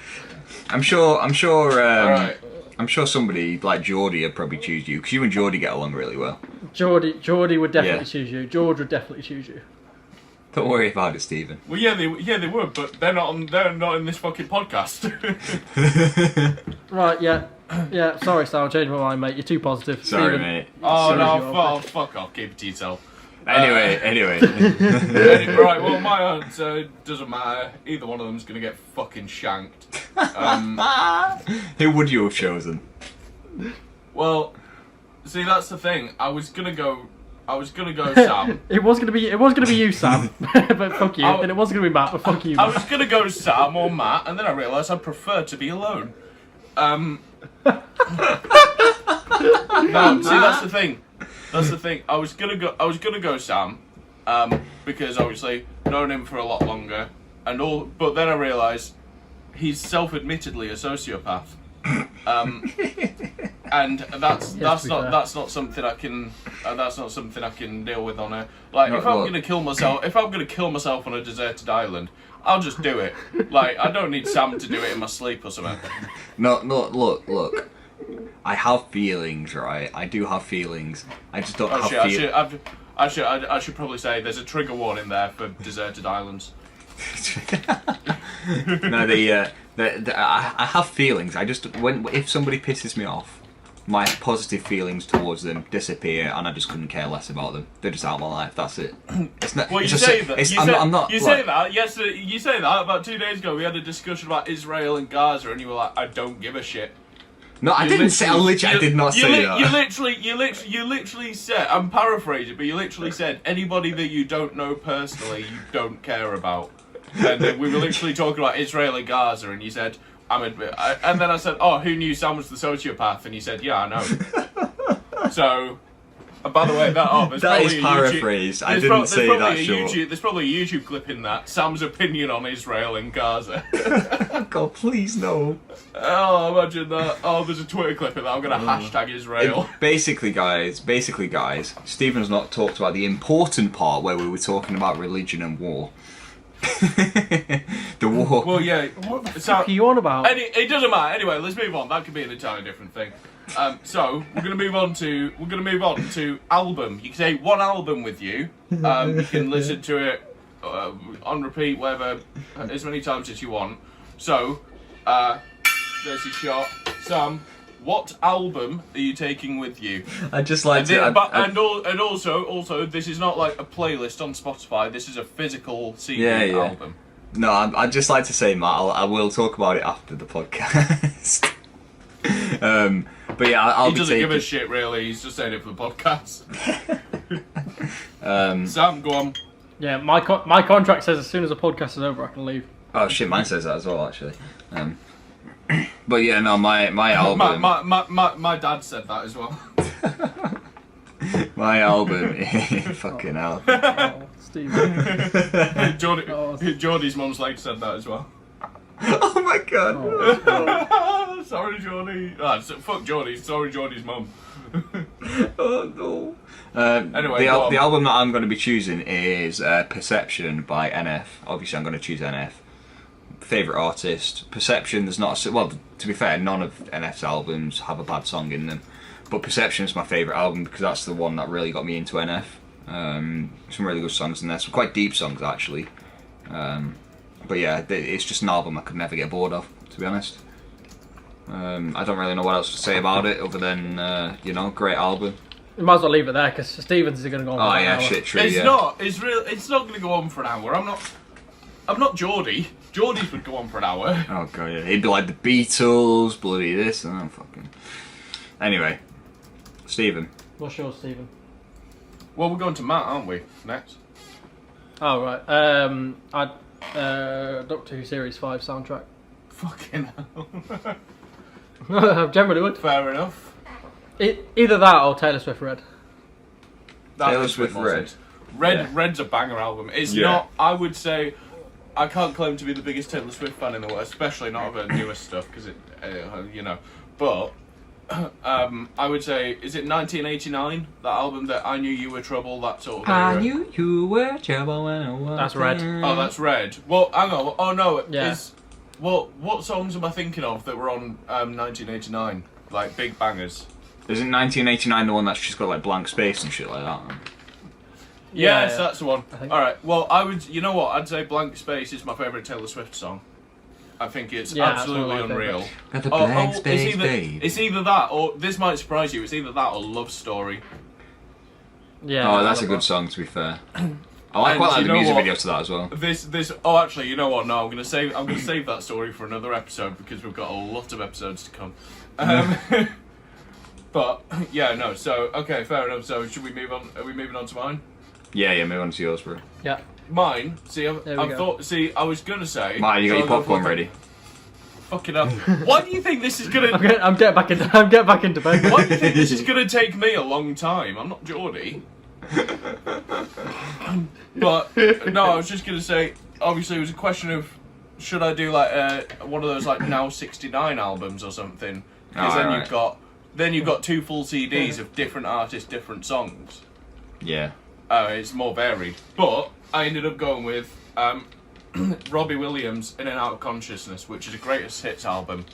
I'm sure. Alright. I'm sure somebody like Geordie would probably choose you because you and Geordie get along really well. Geordie would definitely Yeah. choose you. George would definitely choose you. Don't worry about it, Stephen. Well, yeah, they would, but they're not in this fucking podcast. Right, yeah. Sorry, Sam. I changed my mind, mate. You're too positive. Sorry, Stephen, mate. Oh Sorry, no, you're fuck off, keep it to yourself. Anyway. Right, well, my answer doesn't matter. Either one of them's gonna get fucking shanked. Who would you have chosen? Well, see, that's the thing. I was gonna go Sam. It was gonna be you, Sam. But fuck you. And it was gonna be Matt. But fuck you. I Matt. was gonna go Sam or Matt, and then I realised I prefer to be alone. No, see, that's the thing. I was gonna go Sam, because obviously known him for a lot longer, but then I realised he's self-admittedly a sociopath, and that's not something I can deal with on a like. No, if I'm look. gonna kill myself on a deserted island, I'll just do it. Like, I don't need Sam to do it in my sleep or something. No, look. I have feelings, right? I do have feelings. I just don't have feelings. I should probably say there's a trigger warning there for deserted islands. No, I have feelings. I just if somebody pisses me off, my positive feelings towards them disappear, and I just couldn't care less about them. They're just out of my life. That's it. It's not. Well, you it's say just, that. it's, You I'm say, not. I'm not. you like, say that. Yesterday, you say that about 2 days ago. We had a discussion about Israel and Gaza, and you were like, "I don't give a shit." No, I didn't say. I did not say that. You literally said. I'm paraphrasing, but you literally said anybody that you don't know personally, you don't care about. And then we were literally talking about Israel and Gaza, and you said, and then I said, "Oh, who knew Sam was the sociopath?" And you said, "Yeah, I know." So, by the way, That is paraphrased. I didn't say that short. There's probably a YouTube clip in that. Sam's opinion on Israel and Gaza. God, please no. Oh, imagine that. Oh, there's a Twitter clip of that. I'm going to hashtag Israel. Basically, guys, Stephen's not talked about the important part where we were talking about religion and war. The war. Well, yeah. What the fuck are you on about? It doesn't matter. Anyway, let's move on. That could be an entirely different thing. So we're gonna move on to album. You can take one album with you. You can listen to it on repeat, whatever, as many times as you want. So there's your shot. Sam, what album are you taking with you? I just like to. And also, this is not like a playlist on Spotify. This is a physical CD album. No, I'd just like to say, Matt, I will talk about it after the podcast. But yeah, he doesn't give a shit really. He's just saying it for the podcast. Sam, go on. Yeah, my contract says as soon as the podcast is over, I can leave. Oh shit, mine says that as well, actually. But yeah, no, my album. My dad said that as well. My album, fucking hell. Oh, Steve. Geordie's mum's like said that as well. Oh my god. Oh, Sorry, Geordie. Fuck Geordie. Sorry, Geordie's mum. Oh no. Anyway, the album that I'm going to be choosing is Perception by NF. Obviously, I'm going to choose NF. Favourite artist. Perception, there's not a... Well, to be fair, none of NF's albums have a bad song in them. But Perception is my favourite album because that's the one that really got me into NF. Some really good songs in there. Some quite deep songs, actually. But yeah, it's just an album I could never get bored of, to be honest. I don't really know what else to say about it other than, great album. You might as well leave it there because Stevens is going to go on. Oh for an yeah, hour. shit tree. It's Yeah. not. It's real. It's not going to go on for an hour. I'm not Geordie. Geordies would go on for an hour. Oh god, yeah. He'd be like the Beatles, bloody this, and fucking. Anyway, Stephen. What's yours, Stephen? Well, we're going to Matt, aren't we? Next. Oh right. Doctor Who Series 5 soundtrack. Fucking hell. I generally would. Fair enough. Either that or Taylor Swift Red. That Taylor makes Swift more Red. sense. Red. Yeah. Red's a banger album. It's Yeah. not. I would say. I can't claim to be the biggest Taylor Swift fan in the world, especially not of her newest stuff, because you know. But I would say, is it 1989? That album that I Knew You Were Trouble. That sort of. I era? knew you were trouble when I was. That's Red. Oh, that's Red. Well, hang on. Oh no. Yeah. What songs am I thinking of that were on 1989? Like big bangers. Isn't 1989 the one that's just got like blank space and shit like that? Yes, Yeah. that's the one. I think- All right. Well, I would. You know what? I'd say "Blank Space" is my favorite Taylor Swift song. I think it's Yeah, that's one of absolutely my unreal. Got the blank space, it's either that or this might surprise you. It's either that or "Love Story." Yeah. Oh, that's I a good love song to be fair. I like And quite like you the know music what? video to that as well. This. Oh, actually, you know what? No, I'm gonna save that story for another episode because we've got a lot of episodes to come. But yeah, no. So okay, fair enough. So should we move on? Are we moving on to mine? Yeah, move on to yours, bro. it. Yeah. Mine. See, There we go. I was gonna say. Mate, you got so your I'll go popcorn for- ready? Fucking up. Why do you think this is gonna? I'm getting back into. I'm getting back into bed. Why do you think this is gonna take me a long time? I'm not Geordie. But no, I was just gonna say. Obviously, it was a question of should I do like one of those like Now 69 albums or something? Because Oh, then right. you've got 2 full CDs of different artists, different songs. Yeah. It's more varied. But I ended up going with Robbie Williams' In and Out of Consciousness, which is a greatest hits album.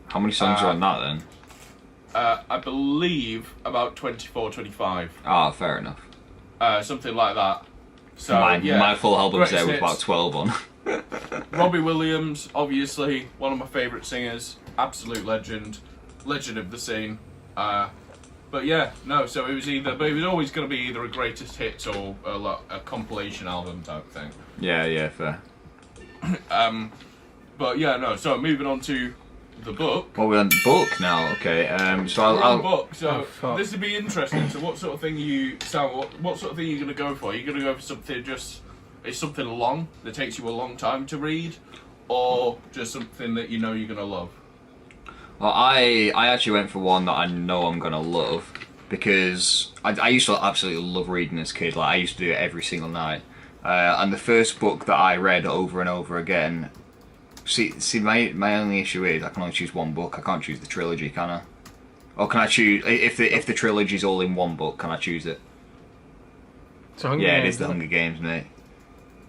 How many songs are on that then? I believe about 24, 25. Ah, fair enough. Something like that. So My full album's there greatest with hits. about 12 on. Robbie Williams, obviously one of my favourite singers, absolute legend of the scene. But yeah, no. So it was always going to be either a greatest hits or a compilation album type thing. Yeah, fair. But yeah, no. So moving on to the book. Well, we're on the book now, okay. So We're on the I'll book. So Oh, fuck. this would be interesting. So what sort of thing what sort of thing are you going to go for? Are you going to go for something it's something long that takes you a long time to read, or just something that you know you're going to love? Well, I actually went for one that I know I'm gonna love because I used to absolutely love reading as a kid. Like I used to do it every single night. And the first book that I read over and over again. See, my only issue is I can only choose one book. I can't choose the trilogy, can I? Or can I choose if the trilogy's all in one book? Can I choose it? It's a Hunger Yeah, it Games, is the isn't Hunger Games, mate.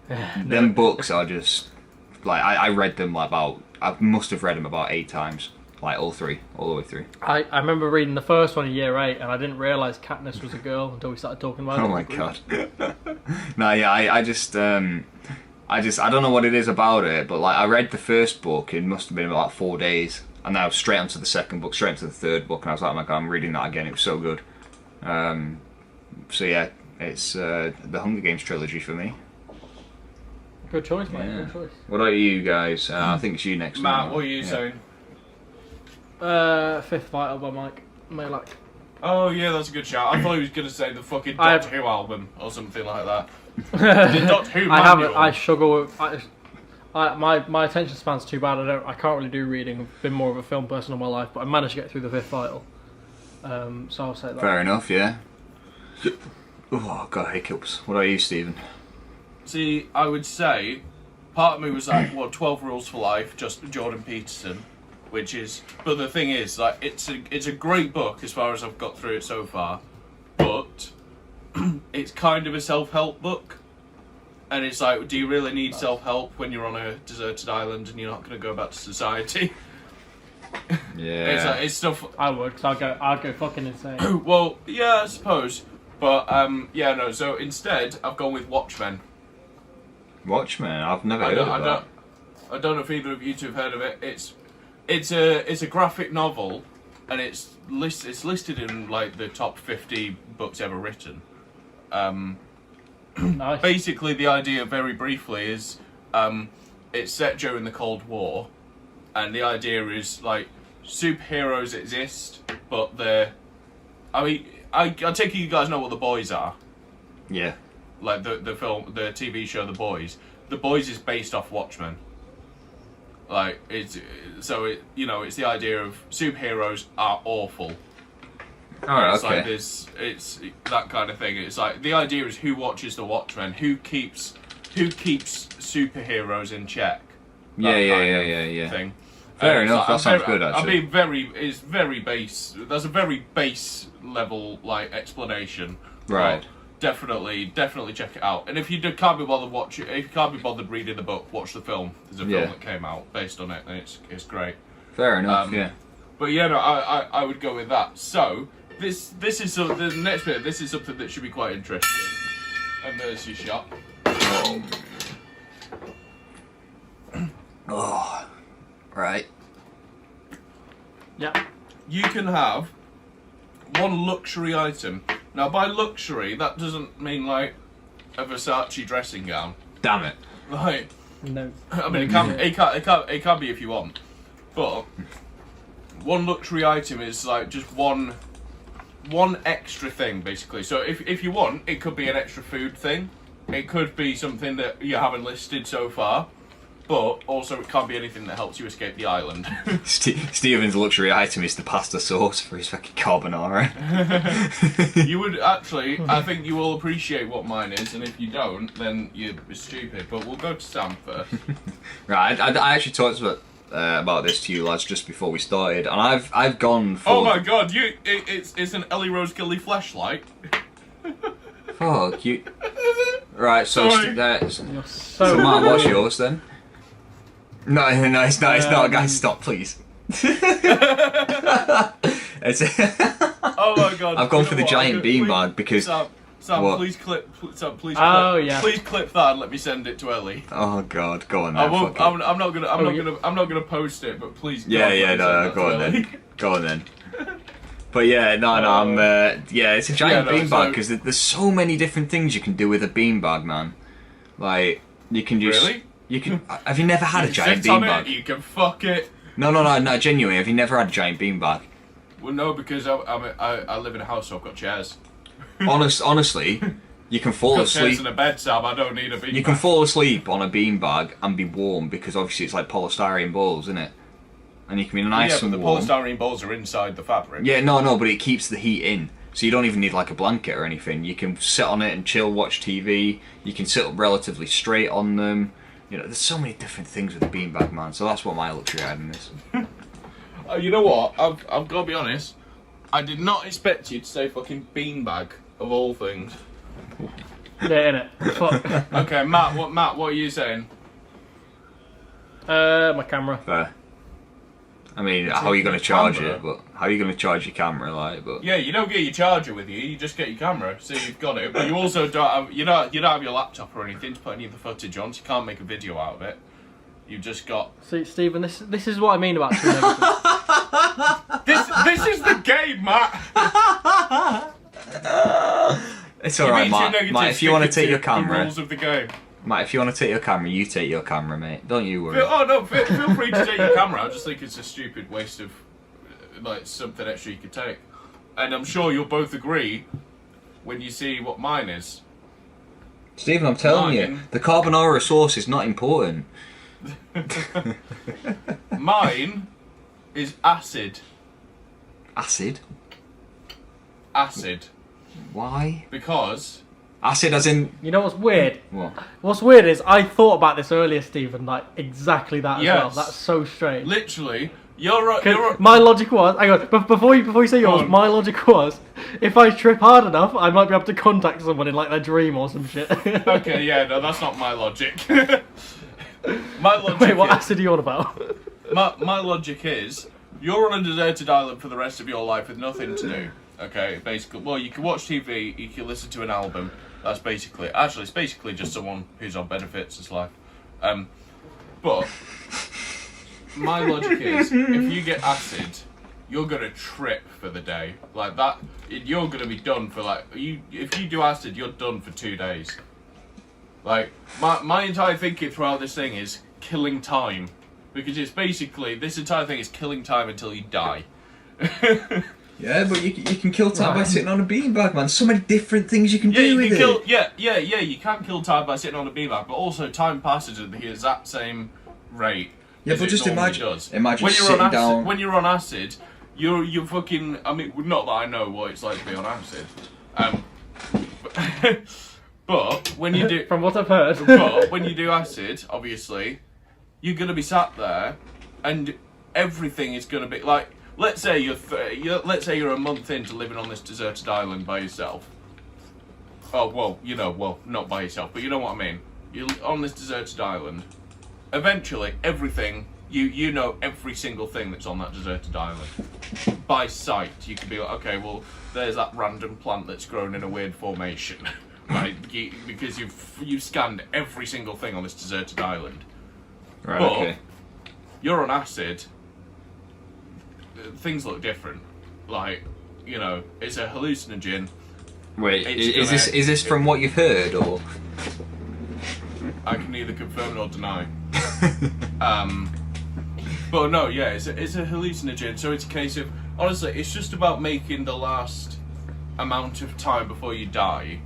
it? Them books are just like I read them like I must have read them about 8 times. Like all the way through. I remember reading the first one in year 8 and I didn't realise Katniss was a girl until we started talking about it. Oh my god. No, yeah, I don't know what it is about it, but like I read the first book, it must have been about 4 days, and now straight onto the second book, straight into the third book, and I was like, oh my god, I'm reading that again, it was so good. So yeah, it's the Hunger Games trilogy for me. Good choice, mate. Yeah. Good choice. What about you guys? I think it's you next. Matt, now. what are you Yeah. saying? Fifth Vital by Mike Malak. Oh yeah, that's a good shout. I thought he was going to say the fucking I- Doctor Who album or something like that. The Doctor Who I haven't. manual. I struggle with. My attention span's too bad. I can't really do reading. I've been more of a film person all my life, but I managed to get through the Fifth Vital. So I'll say that. Fair enough, yeah. Oh god, hiccups. What about you, Stephen? See, I would say part of me was like, what, 12 Rules for Life, just Jordan Peterson, which is, but the thing is, like, it's a great book as far as I've got through it so far, but it's kind of a self-help book, and it's like, do you really need self-help when you're on a deserted island and you're not going to go back to society? Yeah. It's like, it's stuff. I would, because I'd go fucking insane. Well, yeah, I suppose, but yeah, no. So instead, I've gone with Watchmen. Watchmen. I've never I heard don't, of I that. don't, I don't know if either of you two have heard of it. It's a graphic novel and it's listed in like the top 50 books ever written. Nice. Basically, the idea, very briefly, is it's set during the Cold War, and the idea is like superheroes exist, but they're. I mean, I take it you guys know what The Boys are. Yeah. Like the film, the TV show, The Boys. The Boys is based off Watchmen. Like it's the idea of superheroes are awful. Alright, It's okay. like this, it's that kind of thing. It's like the idea is who watches the Watchmen, who keeps superheroes in check. That Yeah. Thing. Fair It's enough. That sounds good, I actually. mean, it's very base. There's a very base level like explanation. Right. Definitely check it out. And if you can't be bothered reading the book, watch the film. There's a film that came out based on it, and it's great. Fair enough. Yeah. But yeah, no, I would go with that. So this is the next bit. This is something that should be quite interesting. And there's your shot. Oh. Right. Yeah. You can have one luxury item. Now, by luxury, that doesn't mean like a Versace dressing gown. Damn it. Like, No. I mean, it can be if you want, but one luxury item is like just one extra thing, basically. So if you want, it could be an extra food thing. It could be something that you haven't listed so far. But also, it can't be anything that helps you escape the island. Stephen's luxury item is the pasta sauce for his fucking carbonara. You would actually, I think you will appreciate what mine is, and if you don't, then you're stupid. But we'll go to Sam first. Right, I actually talked about this to you lads just before we started, and I've gone for. Oh my god, it's an Ellie Rose Gilly flashlight. Fuck you. Right, so Sorry. You're so Matt, what's yours then? No, it's not, guys. Stop, please. It's Oh my god! I've gone You for know the what? giant Please- beanbag because. Sam, What? please clip. Sam, please. Oh, clip, yeah. Please clip that and let me send it to Ellie. Oh god, go on I then. won't. fuck it. I'm not gonna. I'm not gonna post it. But please. Yeah, God, let me no, send that go to on Ellie. then. Go on then. But yeah, no, I'm. Yeah, it's a giant Yeah, no, beanbag so- because there's so many different things you can do with a beanbag, man. Like you can just. Really? You can. Have you never had a You giant sit on it, beanbag? you can fuck it. No, genuinely. Have you never had a giant beanbag? Well, no, because I live in a house, so I've got chairs. Honestly, you can fall Got chairs asleep. in a bed, Sam. I don't need a beanbag. You can fall asleep on a beanbag and be warm because obviously it's like polystyrene balls, isn't it? And you can be nice Yeah, but and the warm. polystyrene balls are inside the fabric. Yeah, no, but it keeps the heat in. So you don't even need like a blanket or anything. You can sit on it and chill, watch TV. You can sit up relatively straight on them. You know, there's so many different things with a beanbag, man. So that's what my luxury item is. You know what? I've got to be honest. I did not expect you to say fucking beanbag of all things. Yeah, innit? Fuck. Okay, Matt, what are you saying? My camera. Fair. I mean, how are you going to charge it? But how are you going to charge your camera, like? But Yeah, you don't get your charger with you. You just get your camera, so you've got it. But you also don't have you don't have your laptop or anything to put any of the footage on. So you can't make a video out of it. You've just got See, Stephen, this is what I mean about too negative. this is the game, Matt. it's You're alright, being too Matt. negative, Matt, if you want to stick take your the camera, rules of the game. Matt, if you want to take your camera, you take your camera, mate. Don't you worry. Oh no, feel free to take your camera. I just think it's a stupid waste of like something extra you could take. And I'm sure you'll both agree when you see what mine is. Stephen, I'm telling you, Mine. the carbonara sauce is not important. Mine is acid. Acid? Acid. Why? Because Acid as in You know what's weird? what? What's weird is I thought about this earlier, Stephen, like exactly that as well. Yes. That's so strange. literally, you're right. 'Cause my logic was, hang on, but before you say yours, on. my logic was, if I trip hard enough, I might be able to contact someone in like their dream or some shit. Okay, yeah, no, that's not my logic. My logic Wait, what is, acid are you on about? my logic is, you're on a deserted island for the rest of your life with nothing to do. Okay, basically, well, you can watch TV, you can listen to an album. That's basically, actually, it's basically just someone who's on benefits as life. But my logic is, if you get acid, you're gonna trip for the day. Like that, you're gonna be done for like if you do acid, you're done for 2 days. Like my entire thinking throughout this thing is killing time, because it's basically this entire thing is killing time until you die. Yeah, but you can kill time by sitting on a beanbag, man. So many different things you can do with it. Yeah. You can kill time by sitting on a beanbag, but also time passes at the exact same rate. Yeah, but just imagine sitting down. When you're on acid, you're fucking. I mean, not that I know what it's like to be on acid. But when you do, from what I've heard, but when you do acid, obviously, you're gonna be sat there, and everything is gonna be like. Let's say you're a month into living on this deserted island by yourself. Oh well, not by yourself, but you know what I mean. You're on this deserted island. Eventually, everything you know every single thing that's on that deserted island by sight. You can be like, okay, well, there's that random plant that's grown in a weird formation, right? Because you've scanned every single thing on this deserted island. Right. But Okay. you're on acid. Things look different. Like, it's a hallucinogen. Wait, is this from what you've heard, or? I can neither confirm nor deny. But no, yeah, it's a hallucinogen. So it's a case of, honestly, it's just about making the last amount of time before you die,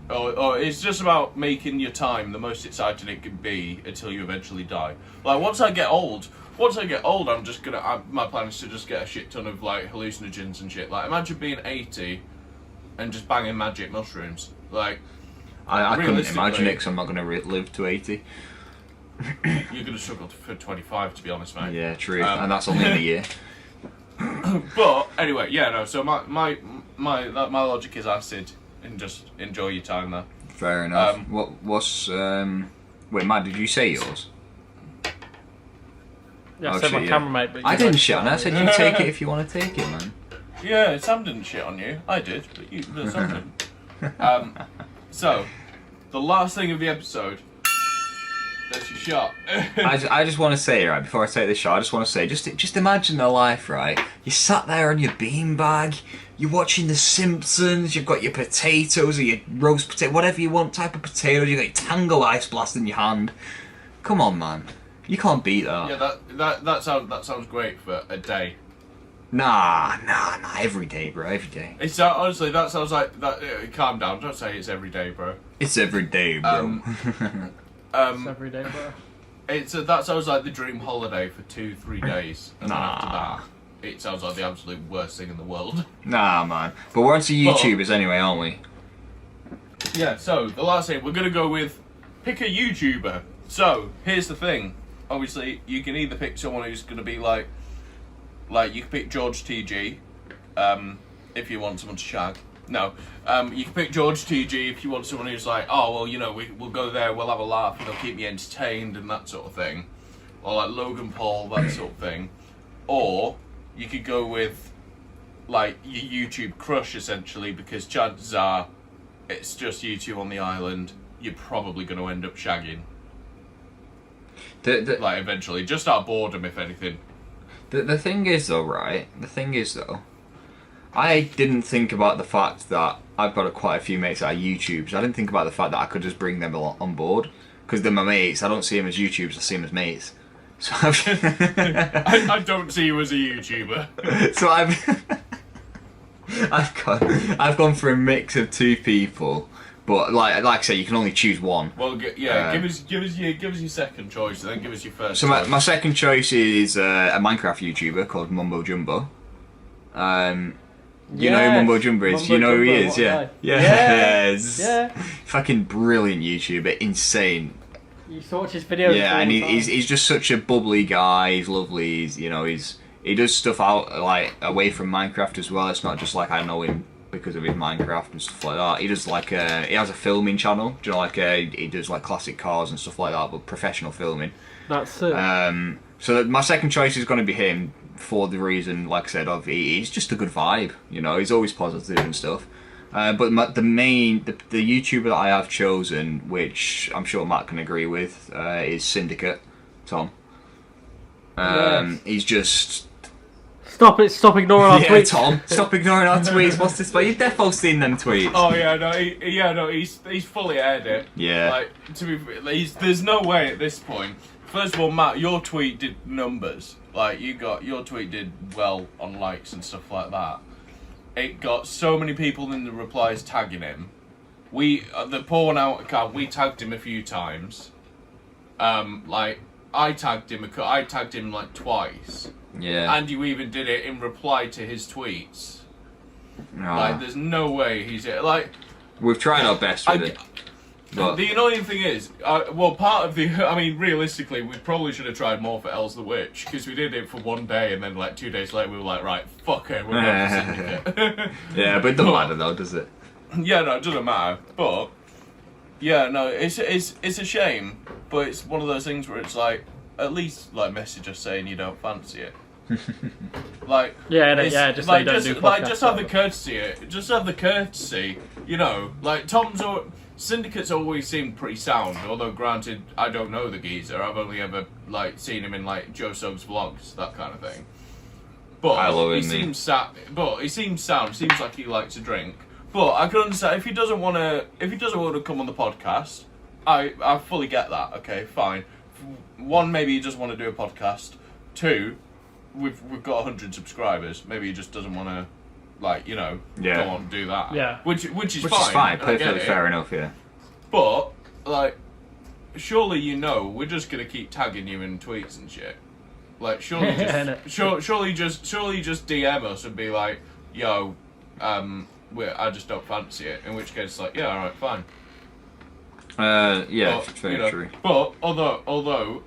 or it's just about making your time the most exciting it can be until you eventually die. Like once I get old, I'm just gonna. My plan is to just get a shit ton of like hallucinogens and shit. Like imagine being 80 and just banging magic mushrooms. Like I couldn't imagine it, because I'm not gonna live to 80. You're gonna struggle for 25, to be honest, mate. Yeah, true, and that's only in a year. But anyway, yeah, no. So my logic is acid, and just enjoy your time there. Fair enough. Wait, Matt, did you say yours? Yeah, I said my camera mate, but I didn't shit on it. I said you take it if you want to take it, man. Yeah, Sam didn't shit on you. I did, but Sam didn't. So, the last thing of the episode. That's your shot. I just want to say, right, before I take this shot, I just want to say, just imagine the life, right? You sat there on your beanbag, you're watching The Simpsons, you've got your potatoes or your roast potato, whatever you want type of potatoes, you've got your Tango Ice Blast in your hand. Come on, man. You can't beat that. Yeah, that sounds great for a day. Nah, every day, bro, every day. It's honestly, that sounds like that. Calm down, don't say it's every day, bro. It's every day, bro. it's every day, bro. That sounds like the dream holiday for 2-3 days, and then after Nah. that, it sounds like the absolute worst thing in the world. Nah, man. But we're onto YouTubers anyway, aren't we? Yeah. So the last thing we're gonna go with, pick a YouTuber. So here's the thing. Obviously, you can either pick someone who's gonna be like you can pick George TG, if you want someone to shag. No, you can pick George TG if you want someone who's like, oh well, we'll go there, we'll have a laugh, it'll keep me entertained and that sort of thing, or like Logan Paul, that sort of thing. Or you could go with like your YouTube crush essentially, because chances are it's just you two on the island. You're probably going to end up shagging. Like eventually, just out of boredom, if anything. The thing is though, right? The thing is though, I didn't think about the fact that I've got quite a few mates that are YouTubers. I didn't think about the fact that I could just bring them on board, because they're my mates. I don't see them as YouTubers. I see them as mates. So I don't see you as a YouTuber. So I've gone for a mix of two people. But like I say, you can only choose one. Well, give us your second choice, and then give us your first. So my second choice is a Minecraft YouTuber called Mumbo Jumbo. You know who Mumbo Jumbo is? You know who he is? Yeah. Yes. Yeah. Fucking brilliant YouTuber, insane. You used to watch his videos. Yeah, and he's just such a bubbly guy. He's lovely. He does stuff out like away from Minecraft as well. It's not just like I know him because of his Minecraft and stuff like that. He does like he has a filming channel. Do you know, like he does like classic cars and stuff like that, but professional filming. That's it. So my second choice is going to be him for the reason, like I said, of he's just a good vibe. You know, he's always positive and stuff. But the YouTuber that I have chosen, which I'm sure Matt can agree with, is Syndicate Tom. Yes. He's just Stop ignoring our Yeah, tweets. Tom, stop ignoring our tweets. What's this? You've defo seen them tweets. Oh yeah, no, he's fully aired it. Yeah. Like there's no way at this point. First of all, Matt, your tweet did numbers. Like your tweet did well on likes and stuff like that. It got so many people in the replies tagging him. The Porn Out account, we tagged him a few times. Like I tagged him like twice. Yeah. And you even did it in reply to his tweets. No. Like, there's no way he's like. We've tried our best with it. But The annoying thing is, realistically, we probably should have tried more for Els the Witch, because we did it for one day, and then like 2 days later, we were like, right, fuck it, we're going to Syndicate. yeah, but it doesn't matter though, does it? Yeah, no, it doesn't matter. But yeah, no, it's a shame, but it's one of those things where it's like, at least like message us saying you don't fancy it. Like just like, don't do podcasts, like just have the courtesy. Just have the courtesy. You know, like Syndicate's always seemed pretty sound. Although granted, I don't know the geezer. I've only ever like seen him in like Joe Soap's vlogs, that kind of thing. But he seems sound. Seems like he likes to drink. But I can understand if he doesn't want to come on the podcast. I fully get that. Okay, fine. One, maybe he just want to do a podcast. Two, we've got 100 subscribers. Maybe he just doesn't want to, like, you know, go on and do that. Yeah. Which is fine. Which is fine. Perfectly fair enough. Yeah. But like, surely you know we're just gonna keep tagging you in tweets and shit. Like, surely just surely just DM us and be like, yo, I just don't fancy it. In which case, like, yeah, all right, fine. Yeah, But, very you know, true. But although I'm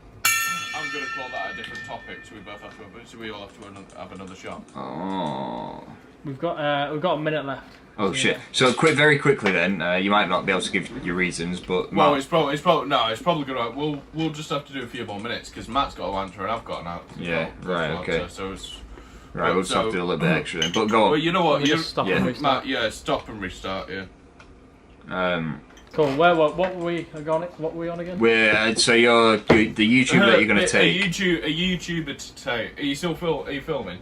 gonna call that a different topic, so we both have to. So we all have to have another shot. Oh. We've got a minute left. Oh shit! So very quickly then, you might not be able to give your reasons, but Well, Matt, it's probably gonna. We'll just have to do a few more minutes because Matt's got to answer and I've got an answer. Yeah, right, okay. So it's right, we'll just have to do a little bit extra then. But go on. Well, you know what? We'll just stop and restart. Matt, yeah, stop and restart. Yeah. Cool. What were we on? What were we on again? We're so you're the YouTuber that you're gonna take. A YouTuber to take. Are you still Are you filming?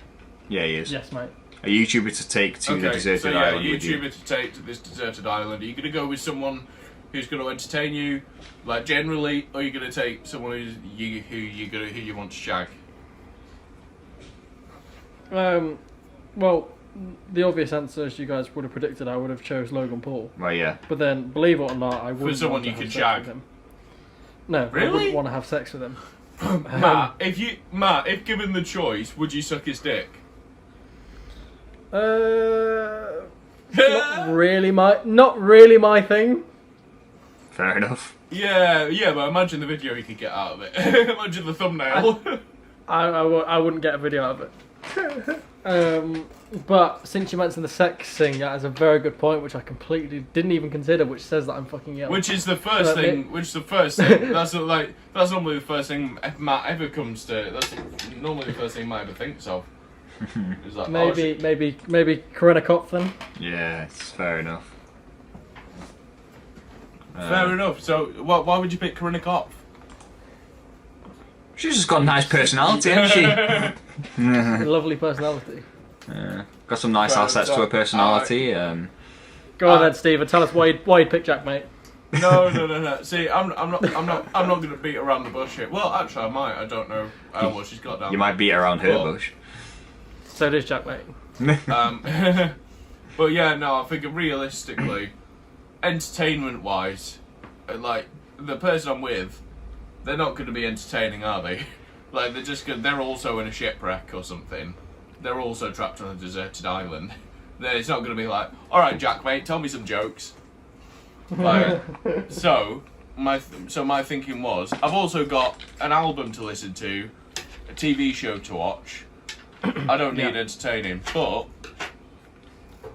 Yeah, he is. Yes, mate. A YouTuber to take to the deserted island a with you. YouTuber to take to this deserted island. Are you gonna go with someone who's gonna entertain you, like generally, or are you gonna take someone who you want to shag? Well, the obvious answer, as you guys would have predicted, I would have chose Logan Paul. Well, yeah. But then, believe it or not, I wouldn't someone want to you have could sex shag. with him. No, I Really? wouldn't want to have sex with him. Matt, if given the choice, would you suck his dick? Not really my thing. Fair enough. Yeah, but imagine the video you could get out of it. Imagine the thumbnail. I wouldn't get a video out of it. But since you mentioned the sex thing, that is a very good point, which I completely didn't even consider, which says that I'm fucking young. Which is the first thing. That's normally the first thing Matt ever comes to. That's normally the first thing Matt ever thinks of. Is like, maybe Corinna Kopf then. Yeah, it's fair enough. Fair enough. So, why would you pick Corinna Kopf? She's just got a nice personality, hasn't she? A lovely personality. Got some nice assets to her personality. Go on then, Stephen. Tell us why you'd pick Jack, mate. No. See, I'm not going to beat around the bush here. Well, actually, I might. I don't know how much she's got down. You might beat around her bush. So does Jack, mate. But yeah, no. I think realistically, entertainment-wise, like the person I'm with, they're not going to be entertaining, are they? Like they're also in a shipwreck or something. They're also trapped on a deserted island. It's not going to be like, all right, Jack, mate, tell me some jokes. Like, so my thinking was, I've also got an album to listen to, a TV show to watch. I don't need entertaining, but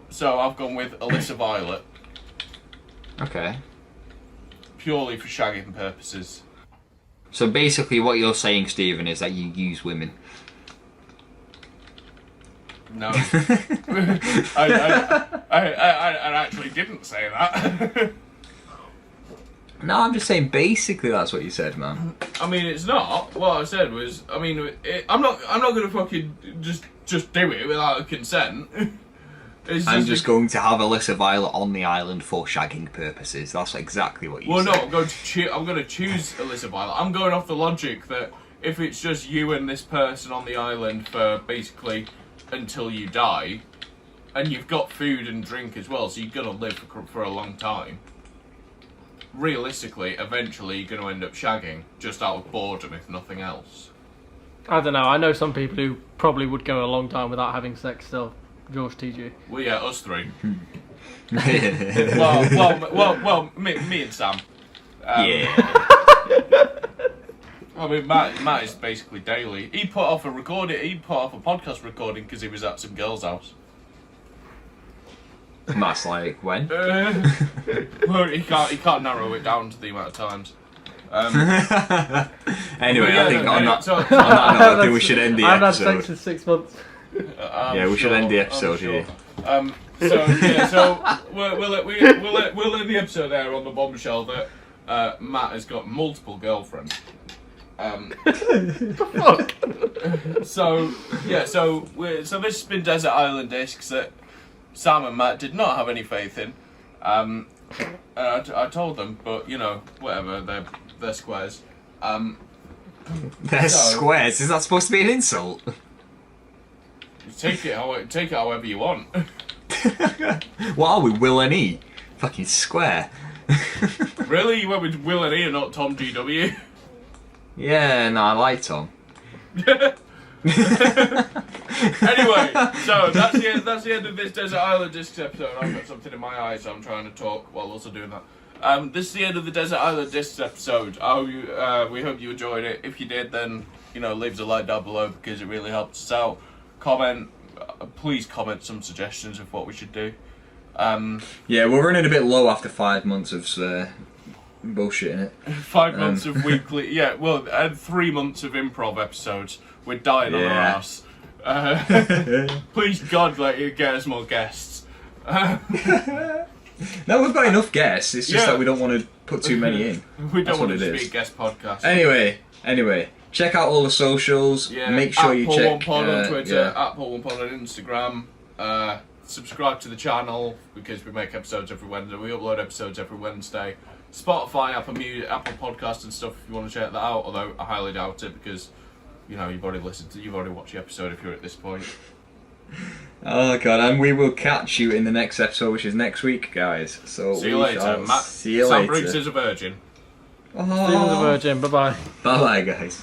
so I've gone with Alyssa Violet. Okay. Purely for shagging purposes. So basically, what you're saying, Stephen, is that you use women. No, I actually didn't say that. No, I'm just saying. Basically, that's what you said, man. I mean, it's not. What I said was, I mean, I'm not gonna fucking just just do it without consent. I'm just going to have Alyssa Violet on the island for shagging purposes. That's exactly what you said. Well, no, I'm going to choose Alyssa Violet. I'm going off the logic that if it's just you and this person on the island for basically until you die, and you've got food and drink as well, so you're going to live for a long time, realistically, eventually you're going to end up shagging just out of boredom, if nothing else. I don't know. I know some people who probably would go a long time without having sex still. George, TG. Well, yeah, us three. well, me and Sam. Yeah. I mean, Matt is basically daily. He put off a podcast recording because he was at some girl's house. That's like when? Well, he can't narrow it down to the amount of times. Anyway, yeah, I think on that so, note, I think we should end the I've had episode. sex in 6 months. Yeah, we should end the episode here. So we'll end the episode there on the bombshell that Matt has got multiple girlfriends. So this has been Desert Island Discs that Sam and Matt did not have any faith in. I told them, but you know, whatever. They're squares. They're squares. Is that supposed to be an insult? Take it however you want. What are we, Will and E? Fucking square. Really? You went with Will and E and not Tom GW? Yeah, no, I like Tom. Anyway, so that's the end of this Desert Island Discs episode. I've got something in my eye, so I'm trying to talk while also doing that. This is the end of the Desert Island Discs episode. We hope you enjoyed it. If you did, then leave us a like down below because it really helps us out. Please comment some suggestions of what we should do. Yeah, we're running a bit low after 5 months of bullshitting it. 5 months of weekly, yeah. Well, and 3 months of improv episodes. We're dying on our ass. Please God, get us more guests. No, we've got enough guests. It's just that we don't want to put too many in. We don't want it to be a guest podcast. Anyway, check out all the socials. Yeah, make sure you check. Paul1pod on Twitter, at Paul1pod on Instagram. Subscribe to the channel because we make episodes every Wednesday. We upload episodes every Wednesday. Spotify, Apple Podcasts and stuff if you want to check that out. Although I highly doubt it because you've already watched the episode if you're at this point. Oh god, and we will catch you in the next episode, which is next week, guys. So see you later, Matt. See you Sam later. Briggs is a virgin. Stephen's a virgin. Bye bye. Bye bye, guys.